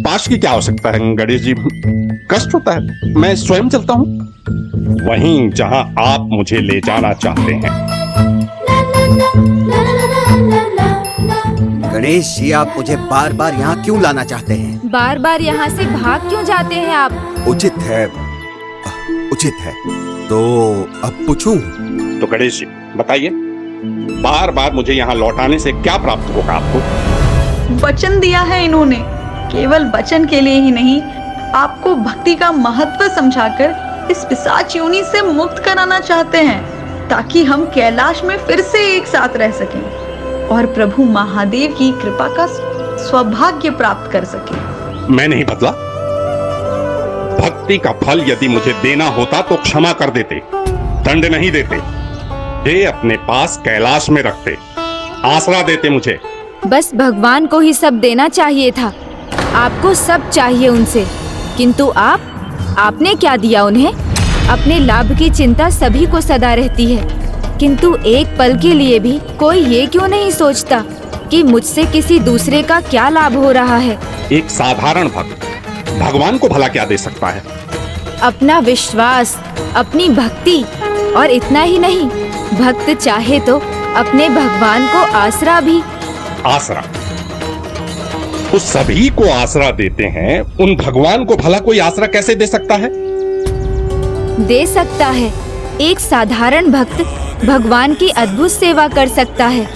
पाश की क्या आवश्यकता है गणेश जी, कष्ट होता है, मैं स्वयं चलता हूँ वहीं जहाँ आप मुझे ले जाना चाहते हैं। गणेश जी, आप मुझे बार बार यहाँ क्यों लाना चाहते हैं? बार बार यहाँ से भाग क्यों जाते हैं आप? उचित है, उचित है। तो अब पूछूं? तो गणेश जी बताइए, बार बार मुझे यहाँ लौटाने से क्या प्राप्त होगा आपको? वचन दिया है इन्होंने, केवल वचन के लिए ही नहीं, आपको भक्ति का महत्व समझाकर इस पिशाच योनि से मुक्त कराना चाहते हैं, ताकि हम कैलाश में फिर से एक साथ रह सकें और प्रभु महादेव की कृपा का सौभाग्य प्राप्त कर सकें। मैं नहीं बदला। भक्ति का फल यदि मुझे देना होता तो क्षमा कर देते, दंड नहीं देते, ये अपने पास कैलाश में रखते, आसरा देते मुझे। बस भगवान को ही सब देना चाहिए था। आपको सब चाहिए उनसे, किंतु आपने क्या दिया उन्हें? अपने लाभ की चिंता सभी को सदा रहती है, किंतु एक पल के लिए भी कोई ये क्यों नहीं सोचता कि मुझसे किसी दूसरे का क्या लाभ हो रहा है? एक साधारण भक्त भगवान को भला क्या दे सकता है? अपना विश्वास, अपनी भक्ति, और इतना ही नहीं, भक्त चाहे तो अपने भगवान को आसरा भी। आसरा? तो सभी को आसरा देते हैं, उन भगवान को भला कोई आसरा कैसे दे सकता है? दे सकता है। एक साधारण भक्त भगवान की अद्भुत सेवा कर सकता है।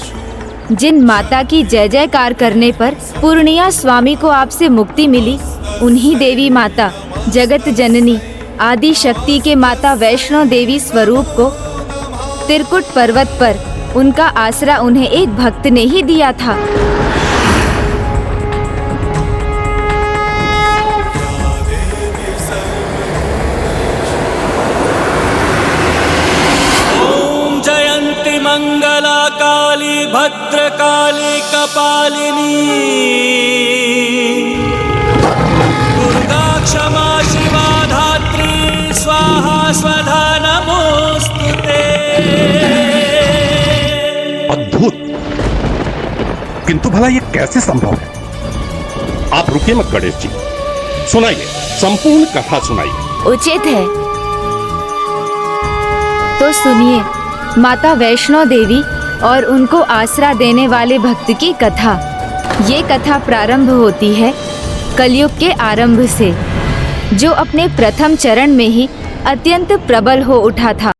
जिन माता की जय जयकार करने पर पूर्णिया स्वामी को आपसे मुक्ति मिली, उन्हीं देवी माता जगत जननी आदि शक्ति के माता वैष्णो देवी स्वरूप को त्रिकुट पर्वत पर उनका आसरा उन्हें एक भक्त ने ही दिया था। ओम जयंती मंगला काली भद्रकाली कपालिनी दुर्गा क्षमा शिवा धात्री स्वाहा स्वधा नमोस्तुते। अद्भुत, किंतु भला ये कैसे संभव है? आप रुकिए मत गणेश जी, सुनाइए, संपूर्ण कथा सुनाइए। उचित है, तो सुनिए माता वैष्णो देवी और उनको आसरा देने वाले भक्त की कथा। ये कथा प्रारंभ होती है कलयुग के आरंभ से, जो अपने प्रथम चरण में ही अत्यंत प्रबल हो उठा था।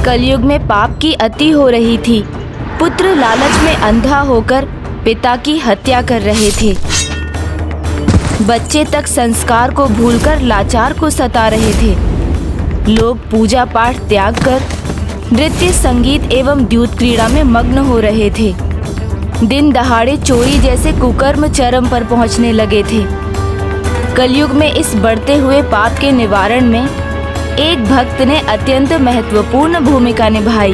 कलयुग में पाप की अति हो रही थी। पुत्र लालच में अंधा होकर पिता की हत्या कर रहे थे। बच्चे तक संस्कार को भूलकर लाचार को सता रहे थे। लोग पूजा पाठ त्याग कर नृत्य संगीत एवं द्यूत क्रीड़ा में मग्न हो रहे थे। दिन दहाड़े चोरी जैसे कुकर्म चरम पर पहुंचने लगे थे। कलयुग में इस बढ़ते हुए पाप के निवारण में एक भक्त ने अत्यंत महत्वपूर्ण भूमिका निभाई।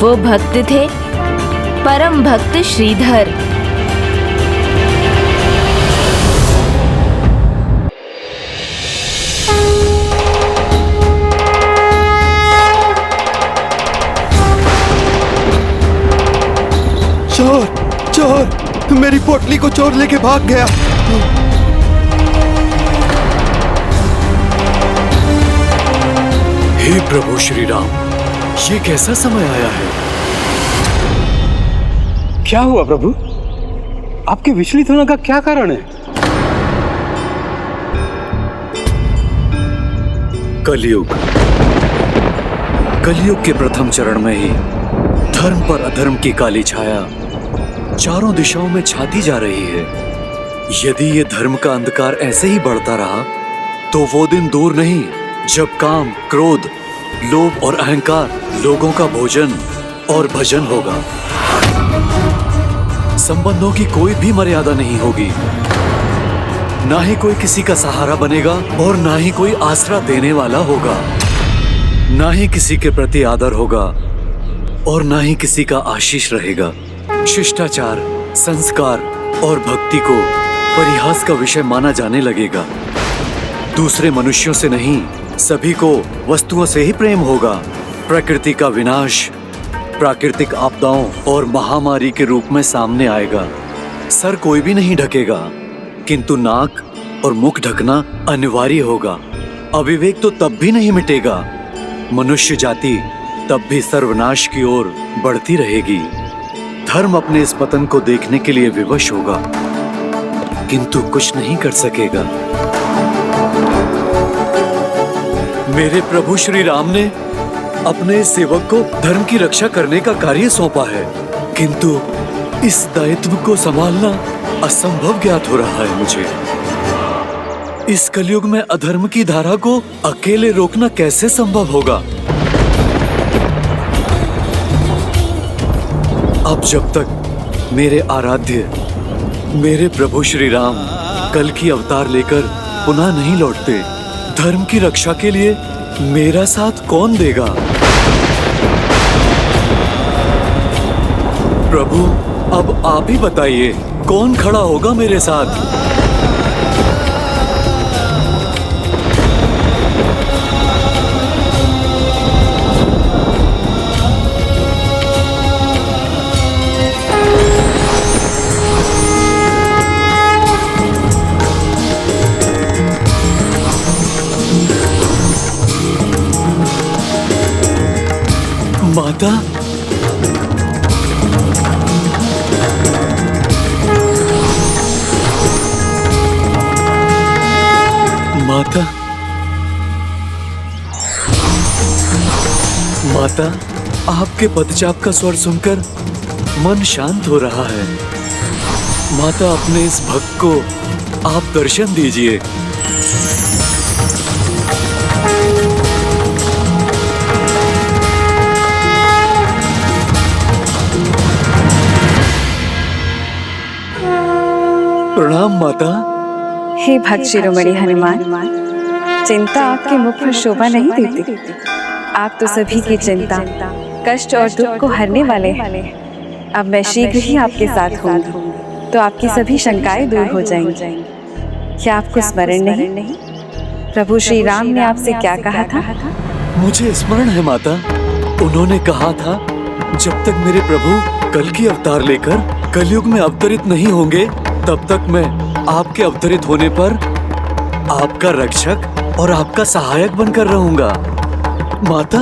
वो भक्त थे परम भक्त श्रीधर। चोर चोर, मेरी पोटली को चोर लेके भाग गया। हे प्रभु श्री राम, ये कैसा समय आया है? क्या हुआ प्रभु? आपके विचलित होने का क्या कारण है? कलयुग के प्रथम चरण में ही धर्म पर अधर्म की काली छाया चारों दिशाओं में छाती जा रही है। यदि ये धर्म का अंधकार ऐसे ही बढ़ता रहा तो वो दिन दूर नहीं जब काम, क्रोध, लोभ और अहंकार लोगों का भोजन और भजन होगा। संबंधों की कोई भी मर्यादा नहीं होगी। ना ही कोई किसी का सहारा बनेगा और ना ही कोई आसरा देने वाला होगा। ना ही किसी के प्रति आदर होगा और ना ही किसी का आशीष रहेगा। शिष्टाचार, संस्कार और भक्ति को परिहास का विषय माना जाने लगेगा। दूसरे मनुष्यों से नहीं, सभी को वस्तुओं से ही प्रेम होगा। प्रकृति का विनाश प्राकृतिक आपदाओं और महामारी के रूप में सामने आएगा। सर कोई भी नहीं ढकेगा, किंतु नाक और मुख ढकना अनिवार्य होगा। अविवेक तो तब भी नहीं मिटेगा। मनुष्य जाति तब भी सर्वनाश की ओर बढ़ती रहेगी। धर्म अपने इस पतन को देखने के लिए विवश होगा, किंतु कुछ नहीं कर सकेगा। मेरे प्रभु श्री राम ने अपने सेवक को धर्म की रक्षा करने का कार्य सौंपा है, किंतु इस दायित्व को संभालना असंभव ज्ञात हो रहा है मुझे। इस कलयुग में अधर्म की धारा को अकेले रोकना कैसे संभव होगा? अब जब तक मेरे आराध्य, मेरे प्रभु श्री राम कल की अवतार लेकर पुनः नहीं लौटते। धर्म की रक्षा के लिए मेरा साथ कौन देगा? प्रभु, अब आप ही बताइए, कौन खड़ा होगा मेरे साथ? माता, माता, माता, आपके पदचाप का स्वर सुनकर मन शांत हो रहा है। माता, अपने इस भक्त को आप दर्शन दीजिए। प्रणाम माता। हे भक्त शिरोमणि हनुमान, चिंता आपके मुख पर शोभा नहीं देती। आप तो सभी की चिंता, कष्ट और दुख को हरने वाले हैं। अब मैं शीघ्र ही आपके साथ होंगी, तो आपकी सभी शंकाएं दूर हो जाएंगी। क्या आपको स्मरण नहीं? प्रभु श्री राम ने आपसे क्या कहा था? मुझे स्मरण है माता। उन्होंने कहा था, जब तक मेरे प्रभु कल की अवतार लेकर कलयुग में अवतरित नहीं होंगे, तब तक मैं आपके अवतरित होने पर आपका रक्षक और आपका सहायक बनकर रहूंगा। माता,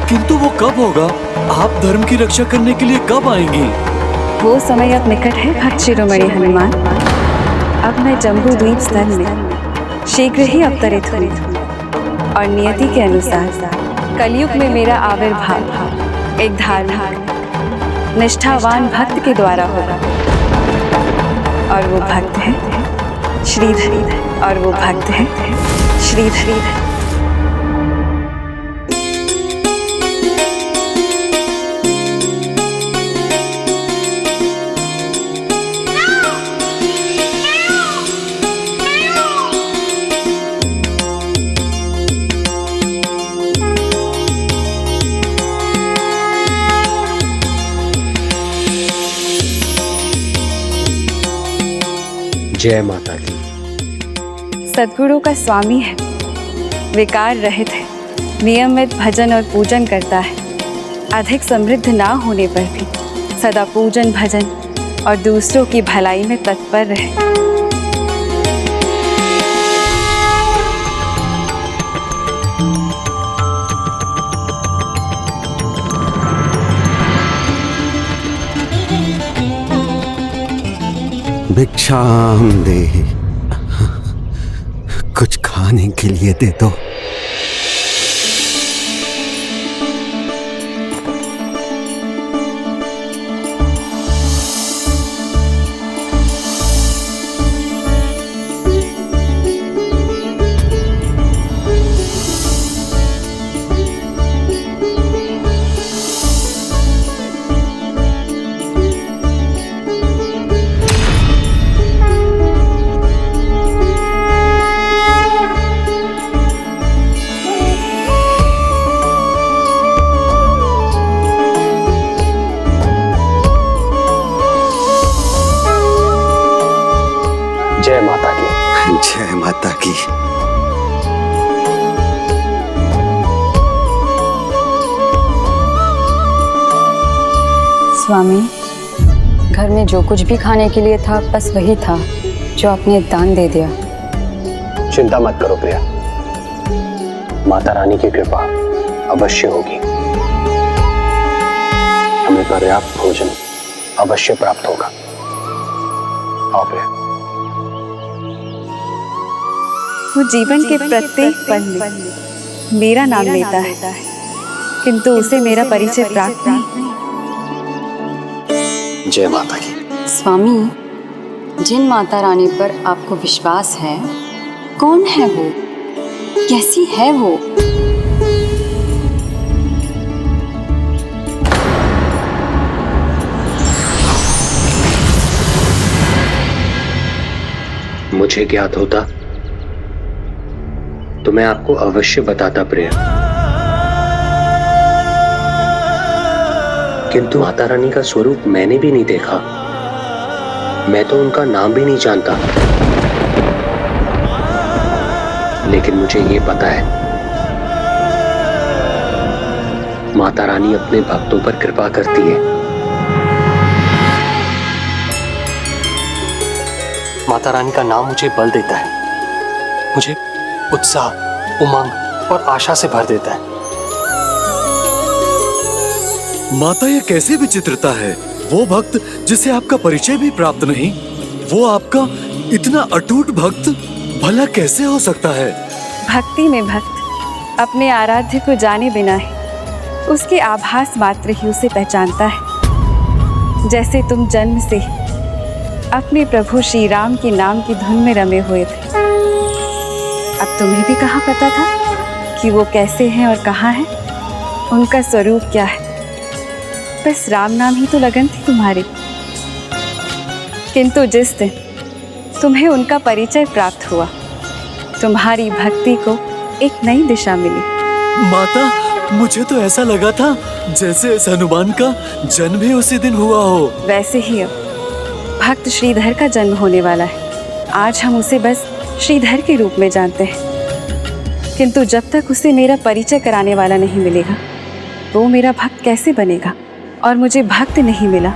किंतु वो कब होगा? आप धर्म की रक्षा करने के लिए कब आएंगी? वो समय अब निकट है भक्त शिरोमणि हनुमान। अब मैं जम्बू द्वीप स्थल में शीघ्र ही अवतरित हुई और नियति के अनुसार कलयुग में मेरा आविर्भाव एक धार्मिक निष्ठावान भक्त के द्वारा होगा। और वो भक्त है श्रीधर, और वो भक्त है श्रीधर। जय माता की। सद्गुरु का स्वामी है, विकार रहित है, नियमित भजन और पूजन करता है। अधिक समृद्ध ना होने पर भी सदा पूजन भजन और दूसरों की भलाई में तत्पर रहे। भिक्षाम देहि, कुछ खाने के लिए दे दो। जय माता की। जय माता की। स्वामी, घर में जो कुछ भी खाने के लिए था बस वही था जो आपने दान दे दिया। चिंता मत करो प्रिया, माता रानी की कृपा अवश्य होगी। हमें पर्याप्त भोजन अवश्य प्राप्त होगा। आओ प्रिया। वो जीवन के प्रत्येक पल में मेरा नाम लेता है, किंतु उसे मेरा परिचय प्राप्त नहीं। जय माता की। स्वामी, जिन माता रानी पर आपको विश्वास है, कौन है वो? कैसी है वो? मुझे ज्ञात होता तो मैं आपको अवश्य बताता प्रिया, किंतु माता रानी का स्वरूप मैंने भी नहीं देखा। मैं तो उनका नाम भी नहीं जानता, लेकिन मुझे ये पता है माता रानी अपने भक्तों पर कृपा करती है। माता रानी का नाम मुझे बल देता है, मुझे उत्साह, उमंग और आशा से भर देता है। माता, ये कैसी विचित्रता है। वो भक्त जिसे आपका परिचय भी प्राप्त नहीं, वो आपका इतना अटूट भक्त भला कैसे हो सकता है? भक्ति में भक्त अपने आराध्य को जाने बिना ही उसके आभास मात्र ही उसे पहचानता है। जैसे तुम जन्म से अपने प्रभु श्री राम के नाम की धुन में रमे हुए थे। अब तुम्हें भी कहाँ पता था कि वो कैसे हैं और कहाँ हैं, उनका स्वरूप क्या है। बस राम नाम ही तो लगन थी तुम्हारी। किंतु जिस दिन तुम्हें उनका परिचय प्राप्त हुआ, तुम्हारी भक्ति को एक नई दिशा मिली। माता, मुझे तो ऐसा लगा था जैसे इस हनुमान का जन्म ही उसी दिन हुआ हो। वैसे ही अब भक्त श्रीधर का जन्म होने वाला है। आज हम उसे बस श्रीधर के रूप में जानते हैं, किंतु जब तक उसे मेरा परिचय कराने वाला नहीं मिलेगा, वो मेरा भक्त कैसे बनेगा। और मुझे भक्त नहीं मिला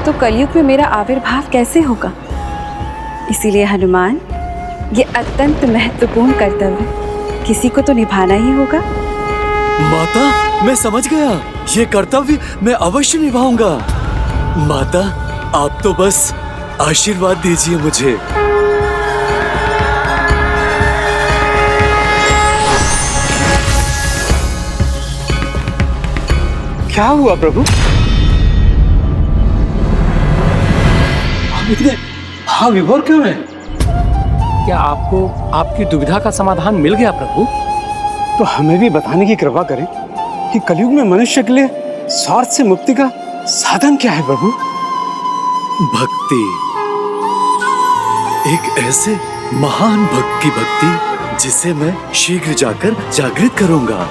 तो कलयुग में मेरा आविर्भाव कैसे होगा। इसीलिए हनुमान, ये अत्यंत महत्वपूर्ण कर्तव्य किसी को तो निभाना ही होगा। माता, मैं समझ गया। ये कर्तव्य मैं अवश्य निभाऊंगा। माता, आप तो बस आशीर्वाद दीजिए मुझे। क्या हुआ प्रभु? आप इतने भाव विभोर क्यों हैं? क्या आपको आपकी दुविधा का समाधान मिल गया प्रभु? तो हमें भी बताने की कृपा करें कि कलयुग में मनुष्य के लिए स्वार्थ से मुक्ति का साधन क्या है प्रभु? भक्ति, एक ऐसे महान भक्त की भक्ति जिसे मैं शीघ्र जाकर जागृत करूंगा।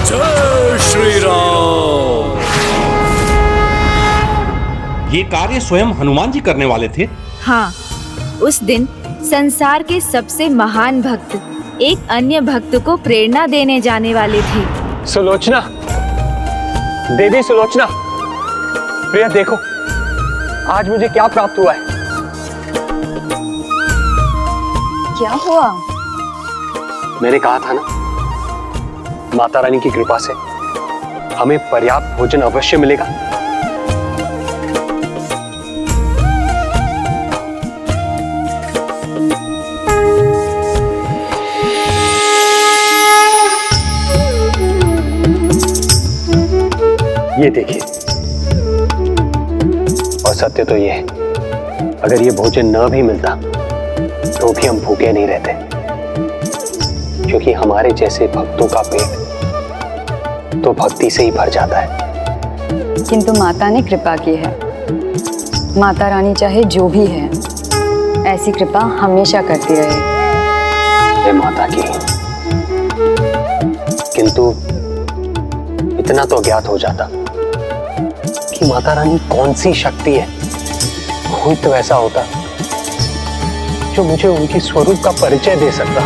जय श्री राम। ये कार्य स्वयं हनुमान जी करने वाले थे? हाँ, उस दिन संसार के सबसे महान भक्त एक अन्य भक्त को प्रेरणा देने जाने वाले थे। सुलोचना, देवी सुलोचना, प्रिया देखो, आज मुझे क्या प्राप्त हुआ है। क्या हुआ? मैंने कहा था ना, माता रानी की कृपा से हमें पर्याप्त भोजन अवश्य मिलेगा। ये देखिए, और सत्य तो ये है, अगर ये भोजन न भी मिलता तो भी हम भूखे नहीं रहते, क्योंकि हमारे जैसे भक्तों का पेट तो भक्ति से ही भर जाता है। किंतु माता ने कृपा की है। माता रानी चाहे जो भी है, ऐसी कृपा हमेशा करती रहे। हे माता की, किंतु इतना तो ज्ञात हो जाता कि माता रानी कौन सी शक्ति है। कोई तो ऐसा होता जो मुझे उनके स्वरूप का परिचय दे सकता।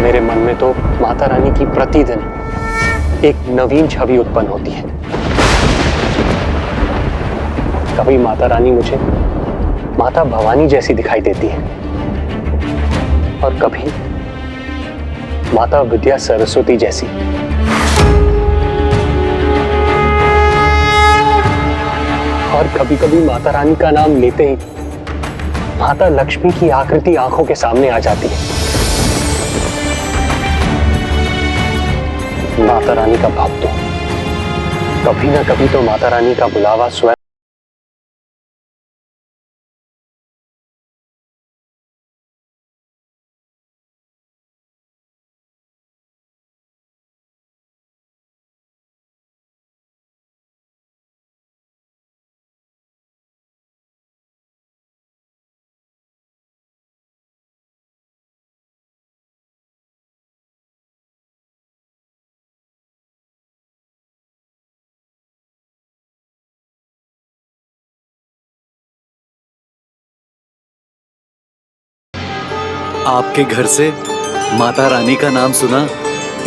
मेरे मन में तो माता रानी की प्रतिदिन एक नवीन छवि उत्पन्न होती है। कभी माता रानी मुझे माता भवानी जैसी दिखाई देती है, और कभी माता विद्या सरस्वती जैसी। और कभी कभी माता रानी का नाम लेते ही माता लक्ष्मी की आकृति आंखों के सामने आ जाती है। माता रानी का भक्त, कभी ना कभी तो माता रानी का बुलावा स्वयं आपके घर से माता रानी का नाम सुना,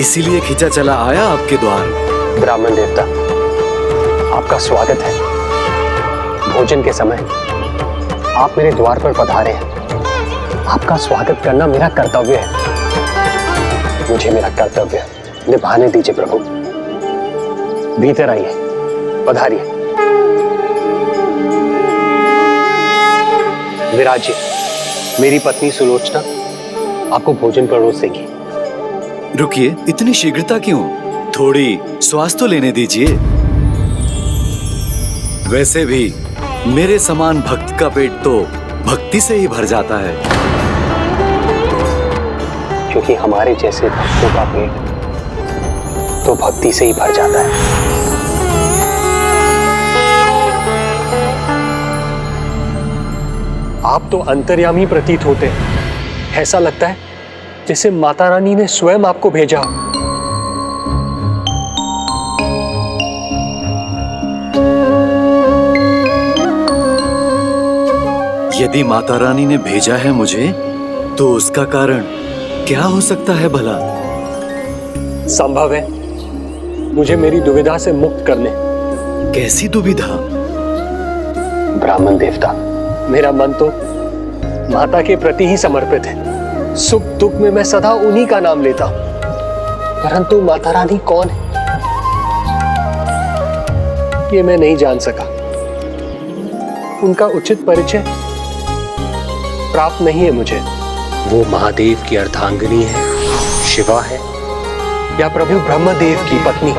इसीलिए खिंचा चला आया आपके द्वार। ब्राह्मण देवता, आपका स्वागत है। भोजन के समय आप मेरे द्वार पर पधारे हैं। आपका स्वागत करना मेरा कर्तव्य है। मुझे मेरा कर्तव्य निभाने दीजिए प्रभु। भीतर आइए, पधारिए। विराजिए। मेरी पत्नी सुलोचना आपको भोजन परोस देगी। रुकिए, इतनी शीघ्रता क्यों? थोड़ी श्वास तो लेने दीजिए। वैसे भी मेरे समान भक्त का पेट तो भक्ति से ही भर जाता है। क्योंकि हमारे जैसे भक्तों का पेट तो भक्ति से ही भर जाता है। आप तो अंतर्यामी प्रतीत होते हैं। ऐसा लगता है जैसे माता रानी ने स्वयं आपको भेजा हो। यदि माता रानी ने भेजा है मुझे, तो उसका कारण क्या हो सकता है भला? संभव है मुझे मेरी दुविधा से मुक्त करने। कैसी दुविधा? ब्राह्मण देवता, मेरा मन तो माता के प्रति ही समर्पित है। सुख दुख में मैं सदा उन्हीं का नाम लेता हूं। परंतु माता रानी कौन है, ये मैं नहीं जान सका। उनका उचित परिचय प्राप्त नहीं है मुझे। वो महादेव की अर्धांगिनी है, शिवा है, या प्रभु ब्रह्मदेव की पत्नी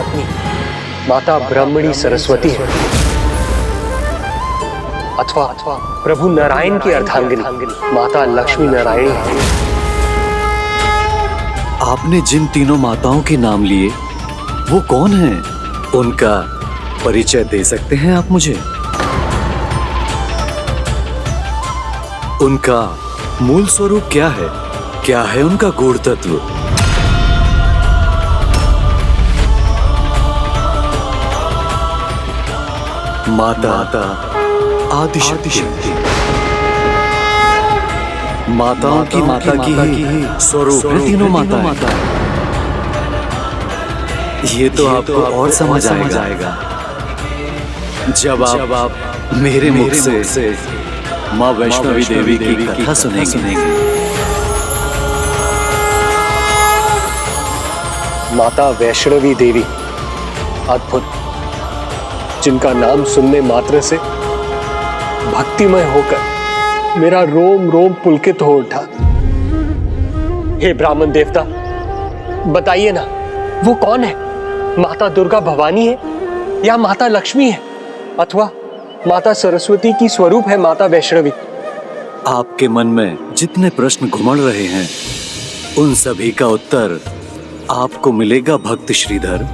माता ब्रह्मणी सरस्वती है, अथवा प्रभु नारायण की अर्धांगिनी माता लक्ष्मी नारायणी है। आपने जिन तीनों माताओं के नाम लिए, वो कौन हैं? उनका परिचय दे सकते हैं आप मुझे? उनका मूल स्वरूप क्या है? क्या है उनका गूढ़ तत्व? माता आदिशक्ति, माताओं की माता की ही स्वरूप है तीनों माताएं। ये तो आपको और समझ आएगा जब आप मेरे मुख से माँ वैष्णवी देवी की कथा सुनेंगे। माता वैष्णवी देवी अद्भुत, जिनका नाम सुनने मात्र से भक्तिमय होकर मेरा रोम रोम पुलकित हो उठा। हे ब्राह्मण देवता, बताइए ना, वो कौन है? माता दुर्गा भवानी है, या माता लक्ष्मी है, अथवा माता सरस्वती की स्वरूप है माता वैष्णवी? आपके मन में जितने प्रश्न घुमड़ रहे हैं, उन सभी का उत्तर आपको मिलेगा भक्त श्रीधर।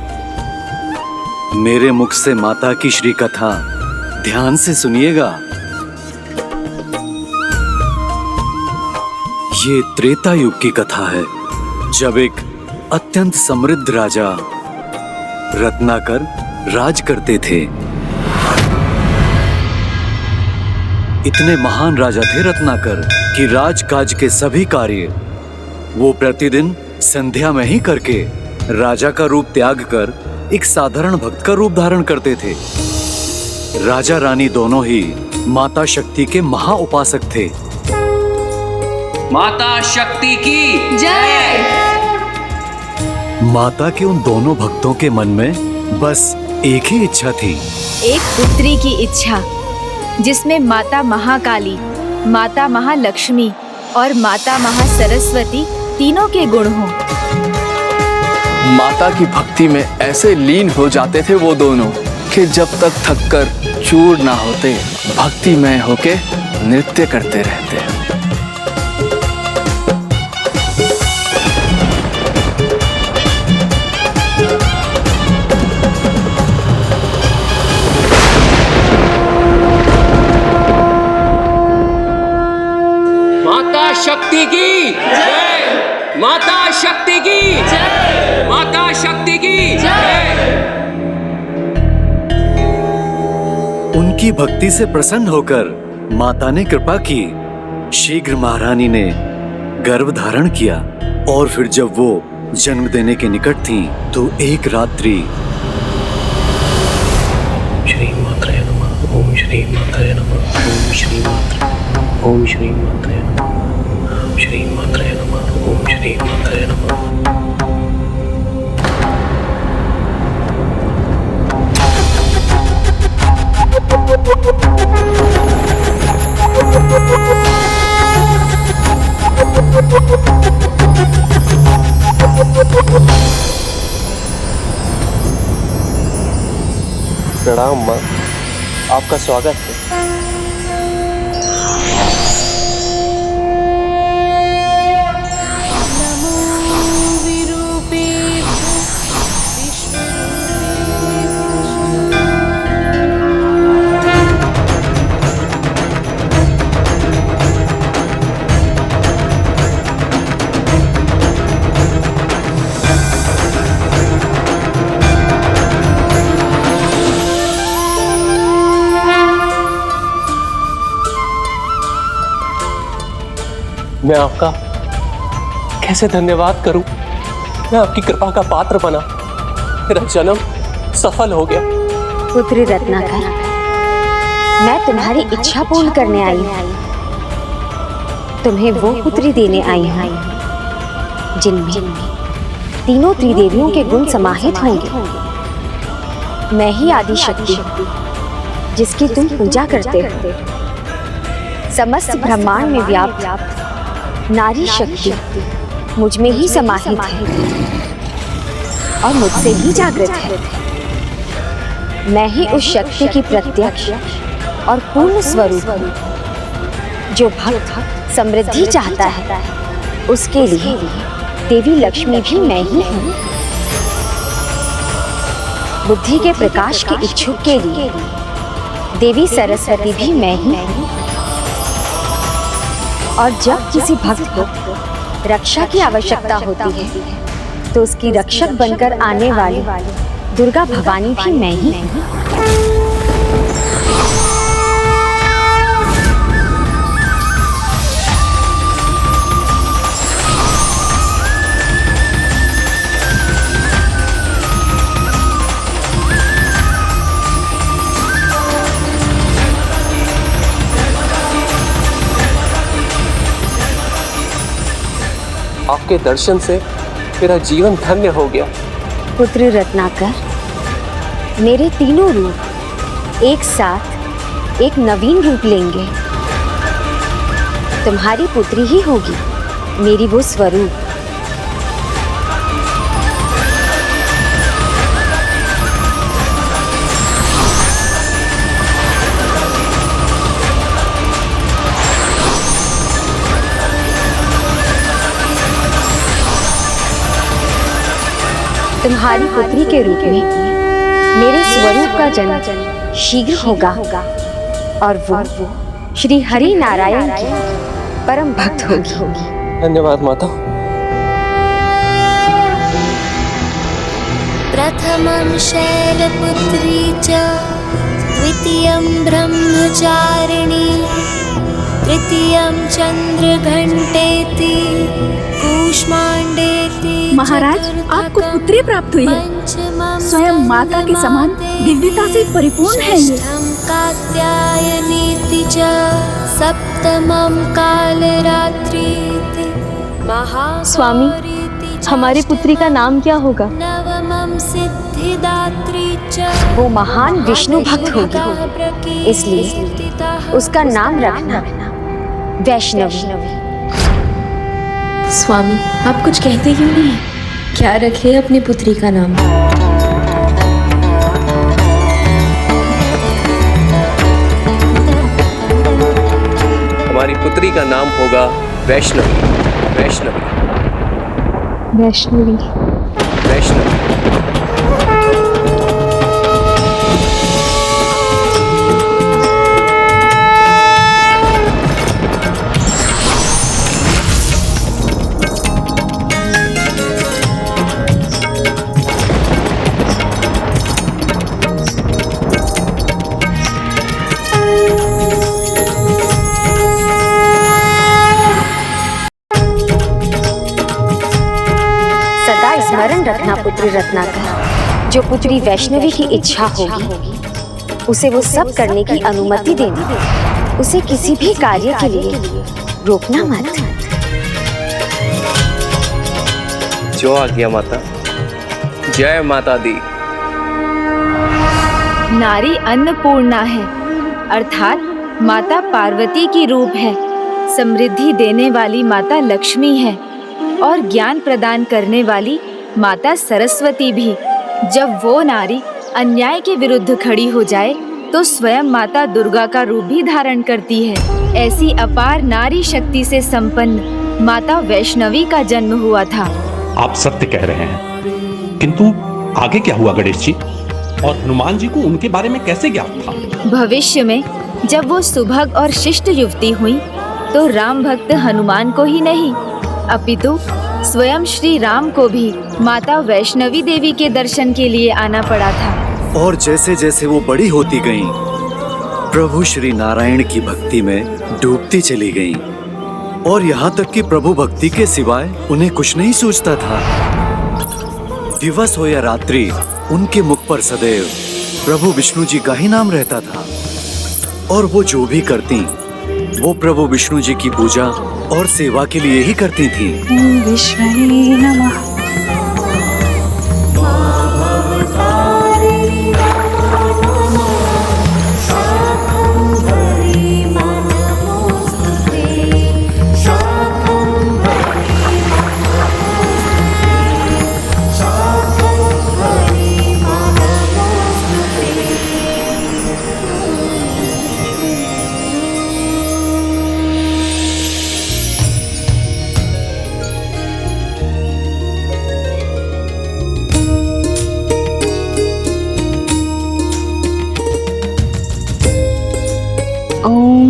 मेरे मुख से माता की श्री कथा ध्यान से सुनिएगा। ये त्रेता युग की कथा है, जब एक अत्यंत समृद्ध राजा रत्नाकर राज करते थे। इतने महान राजा थे रत्नाकर कि राजकाज के सभी कार्य वो प्रतिदिन संध्या में ही करके राजा का रूप त्याग कर एक साधारण भक्त का रूप धारण करते थे। राजा रानी दोनों ही माता शक्ति के महा उपासक थे। माता शक्ति की जय। माता के उन दोनों भक्तों के मन में बस एक ही इच्छा थी, एक पुत्री की इच्छा, जिसमें माता महाकाली, माता महालक्ष्मी और माता महासरस्वती तीनों के गुण हों। माता की भक्ति में ऐसे लीन हो जाते थे वो दोनों कि जब तक थककर चूर ना होते, भक्तिमय होके नृत्य करते रहते। माता शक्ति की जय। माता शक्ति की जय। माता शक्ति की जय। उनकी भक्ति से प्रसन्न होकर माता ने कृपा की। शीघ्र महारानी ने गर्भ धारण किया और फिर जब वो जन्म देने के निकट थी तो एक रात्रि श्री मात्रे नमः। ओम श्री मात्रे नमः। ओम श्री मात्रे। ओम श्री मात्रे नमः। ओम श्री मात्रे नमः। ओम श्री मात्रे नमः। प्रणाम माँ, आपका स्वागत है। मैं आपका कैसे धन्यवाद करूं? मैं आपकी कृपा का पात्र बना, मेरा जन्म सफल हो गया। पुत्री रत्नाकर, मैं तुम्हारी इच्छा पूर्ण करने आई हूँ। तुम्हें वो पुत्री देने आई हूँ जिनमें तीनों त्रिदेवियों के गुण समाहित होंगे। मैं ही आदि शक्ति जिसकी तुम पूजा करते हो, समस्त ब्रह्मांड में व्याप्त नारी शक्ति मुझ में ही समाहित है और मुझसे ही जागृत है। मैं ही उस शक्ति की प्रत्यक्ष और पूर्ण स्वरूप हूँ। जो भक्त समृद्धि चाहता है उसके लिए देवी लक्ष्मी भी मैं ही हूँ। बुद्धि के प्रकाश के इच्छुक के लिए देवी सरस्वती भी मैं ही हूँ। और जब किसी भक्त को रक्षा की आवश्यकता होती है तो उसकी रक्षक बनकर आने वाली दुर्गा भवानी भी मैं ही हूँ। आपके दर्शन से मेरा जीवन धन्य हो गया। पुत्री रत्नाकर, मेरे तीनों रूप एक साथ एक नवीन रूप लेंगे। तुम्हारी पुत्री ही होगी मेरी वो स्वरूप। तुम्हारी पुत्री के रूप में मेरे स्वरूप का जन्म शीघ्र होगा और वो श्री हरि नारायण की परम भक्त होगी। धन्यवाद माता। प्रथमं शैलपुत्री च द्वितीयं ब्रह्मचारिणी तृतीयं चंद्रघंटेति कूष्मांडेति। महाराज, आपको पुत्री प्राप्त हुई है। स्वयं माता के समान दिव्यता से परिपूर्ण है ये। कात्यायनीति च सप्तमं कालरात्रीति स्वामी, हमारी पुत्री का नाम क्या होगा? नवमं सिद्धिदात्री च। वो महान विष्णु भक्त होगी, इसलिए उसका नाम रखना वैष्णवी। स्वामी, आप कुछ कहते क्यों नहीं? क्या रखे अपनी पुत्री का नाम? हमारी पुत्री का नाम होगा वैष्णवी। वैष्णवी। वैष्णवी। वैष्णवी। पुत्र रत्नाकर, जो पुत्री वैष्णवी की इच्छा होगी उसे वो सब करने की अनुमति देना। उसे किसी भी कार्य के लिए रोकना मत। जो आज्ञा माता। जय माता दी। नारी अन्नपूर्णा है, अर्थात माता पार्वती की रूप है। समृद्धि देने वाली माता लक्ष्मी है और ज्ञान प्रदान करने वाली माता सरस्वती भी। जब वो नारी अन्याय के विरुद्ध खड़ी हो जाए तो स्वयं माता दुर्गा का रूप भी धारण करती है। ऐसी अपार नारी शक्ति से संपन्न माता वैष्णवी का जन्म हुआ था। आप सत्य कह रहे हैं, किंतु आगे क्या हुआ गणेश जी? और हनुमान जी को उनके बारे में कैसे ज्ञात था? भविष्य में जब वो सुभग और शिष्ट युवती हुई तो राम भक्त हनुमान को ही नहीं अपितु स्वयं श्री राम को भी माता वैष्णवी देवी के दर्शन के लिए आना पड़ा था। और जैसे जैसे वो बड़ी होती गईं, प्रभु श्री नारायण की भक्ति में डूबती चली गईं, और यहाँ तक कि प्रभु भक्ति के सिवाय उन्हें कुछ नहीं सूझता था। दिवस हो या रात्रि उनके मुख पर सदैव प्रभु विष्णु जी का ही नाम रहता था, और वो जो भी करती वो प्रभु विष्णु जी की पूजा और सेवा के लिए ही करती थी। विष्णवे नमः।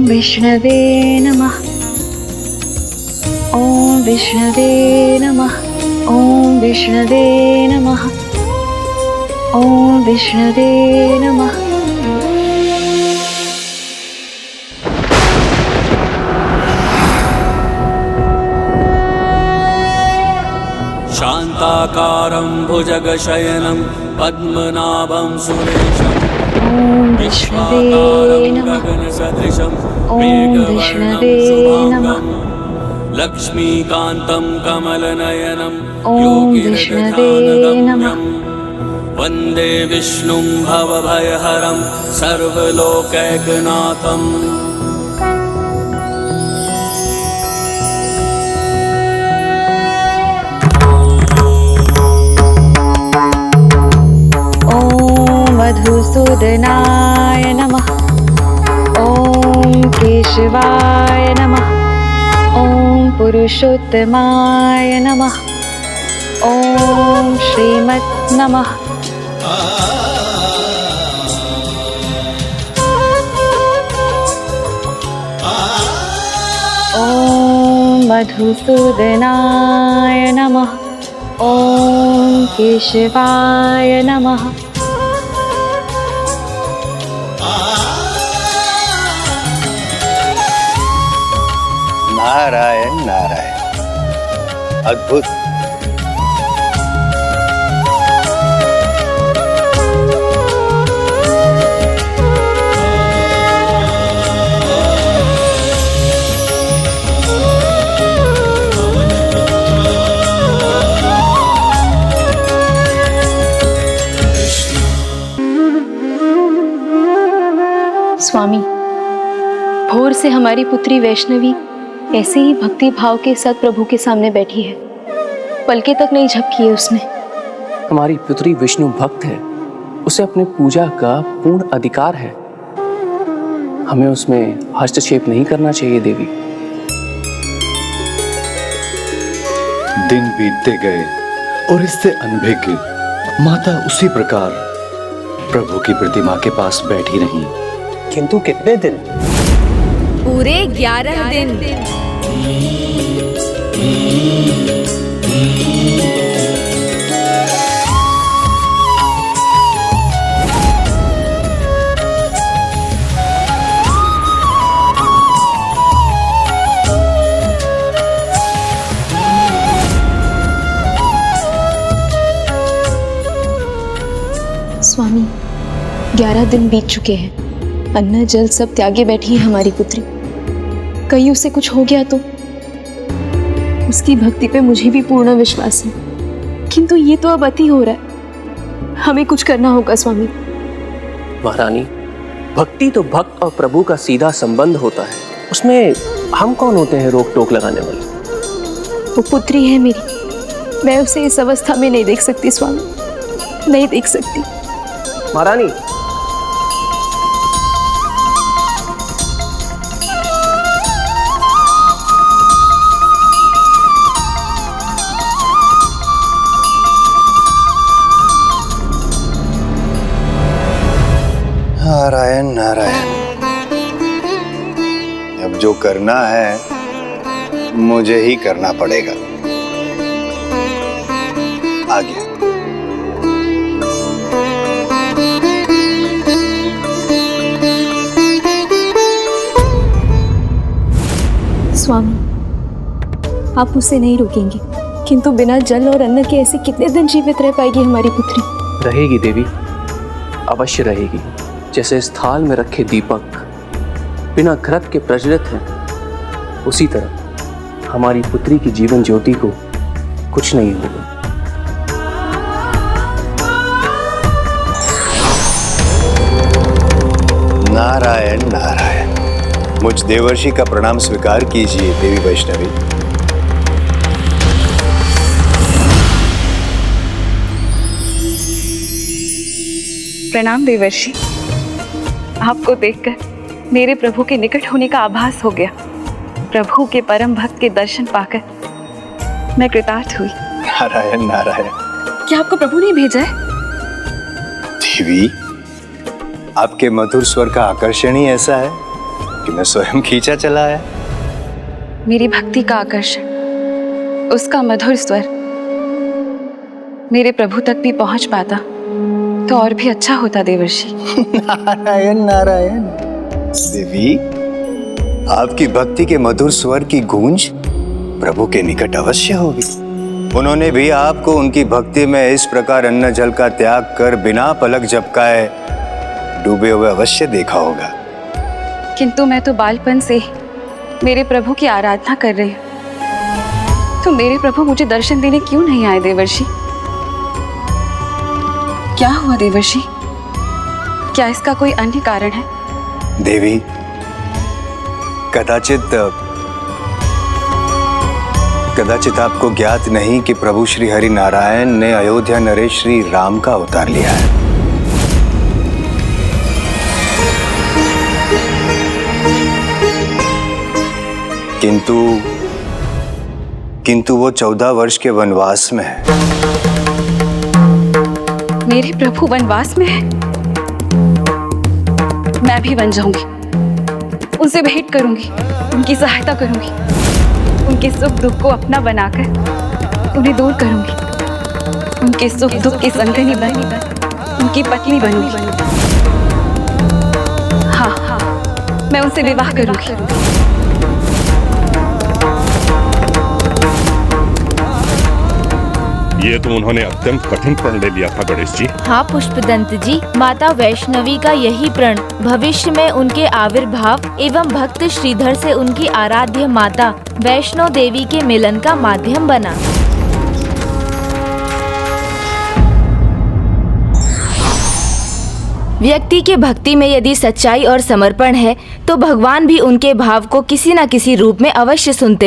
विष्णवे नमः। ओम विष्णवे नमः। ओम विष्णवे नमः। ओम विष्णवे नमः। शान्ताकारं भुजगशयनं पद्मनाभं सुरेशं ओम विष्णवे नमः। गगनसदृशं ओम विष्णवे नमः। लक्ष्मीकान्तं कमलनयनं ओम विष्णवे नमः। वन्दे विष्णुं भवभयहरं सर्वलोकैकनाथम्। मधुसूदनाय नमः। ओम केशवाय नमः। ओम पुरुषोत्तमाय नमः। ओम श्रीमत् नमः। ओम मधुसूदनाय नमः। ओम केशवाय नमः। नारायण नारायण। अद्भुत। स्वामी, भोर से हमारी पुत्री वैष्णवी ऐसे ही भक्ति भाव के साथ प्रभु के सामने बैठी है। पलके तक नहीं झपकी है उसने। हमारी पुत्री विष्णु भक्त है, उसे अपने पूजा का पूर्ण अधिकार है। हमें उसमें हस्तक्षेप नहीं करना चाहिए देवी। दिन बीतते गए और इससे अनभिज्ञ माता उसी प्रकार प्रभु की प्रतिमा के पास बैठी रही। किंतु कितने दिन? पूरे 11 दिन। स्वामी, 11 दिन बीत चुके हैं। अन्न जल सब त्यागे बैठी है हमारी पुत्री। कहीं उसे कुछ हो गया तो? उसकी भक्ति पे मुझे भी पूर्ण विश्वास है, किंतु ये तो अब अति हो रहा है। हमें कुछ करना होगा स्वामी। महारानी, भक्ति तो भक्त और प्रभु का सीधा संबंध होता है, उसमें हम कौन होते हैं रोक टोक लगाने वाले? वो पुत्री है मेरी, मैं उसे इस अवस्था में नहीं देख सकती स्वामी, नहीं देख सकती। महारानी, नारायण नारायण, अब जो करना है मुझे ही करना पड़ेगा। आ गया। स्वामी, आप उसे नहीं रोकेंगे, किंतु बिना जल और अन्न के ऐसे कितने दिन जीवित रह पाएगी हमारी पुत्री? रहेगी देवी, अवश्य रहेगी। जैसे इस थाल में रखे दीपक बिना घृत के प्रज्वलित हैं, उसी तरह हमारी पुत्री की जीवन ज्योति को कुछ नहीं होगा। नारायण नारायण, मुझ देवर्षि का प्रणाम स्वीकार कीजिए देवी वैष्णवी। प्रणाम देवर्षि। आपको देखकर मेरे प्रभु के निकट होने का आभास हो गया। प्रभु के परम भक्त के दर्शन पाकर मैं कृतार्थ हुई। नारायण नारायण। क्या आपको प्रभु ने भेजा है? देवी, आपके मधुर स्वर का आकर्षण ही ऐसा है कि मैं स्वयं खींचा चला आया। मेरी भक्ति का आकर्षण, उसका मधुर स्वर मेरे प्रभु तक भी पहुंच पाता तो और भी अच्छा होता देवर्षि। नारायण नारायण। देवी, आपकी भक्ति के मधुर स्वर की गूंज प्रभु के निकट अवश्य होगी। उन्होंने भी आपको उनकी भक्ति में इस प्रकार अन्न जल का त्याग कर बिना पलक झपकाए डूबे हुए अवश्य देखा होगा। किंतु मैं तो बालपन से मेरे प्रभु की आराधना कर रही हूँ, तो मेरे प्रभु मुझे दर्शन देने क्यों नहीं आए देवर्षि? क्या हुआ देवर्षि? क्या इसका कोई अन्य कारण है? देवी, कदाचित आपको ज्ञात नहीं कि प्रभु श्री हरि नारायण ने अयोध्या नरेश श्री राम का अवतार लिया है। किंतु वो 14 वर्ष के वनवास में है। मेरे प्रभु वनवास में है? मैं भी वन जाऊंगी, उनसे भेंट करूंगी, उनकी सहायता करूंगी, उनके सुख दुख को अपना बनाकर उन्हें दूर करूंगी, उनके सुख दुख की संगनी बनकर उनकी पत्नी बनूंगी। हाँ, मैं उनसे विवाह करूंगी। ये तो उन्होंने अत्यंत कठिन प्रण ले लिया था गणेश जी। हाँ पुष्पदंत जी, माता वैष्णवी का यही प्रण भविष्य में उनके आविर्भाव एवं भक्त श्रीधर से उनकी आराध्य माता वैष्णो देवी के मिलन का माध्यम बना। व्यक्ति के भक्ति में यदि सच्चाई और समर्पण है तो भगवान भी उनके भाव को किसी न किसी रूप में अवश्य सुनते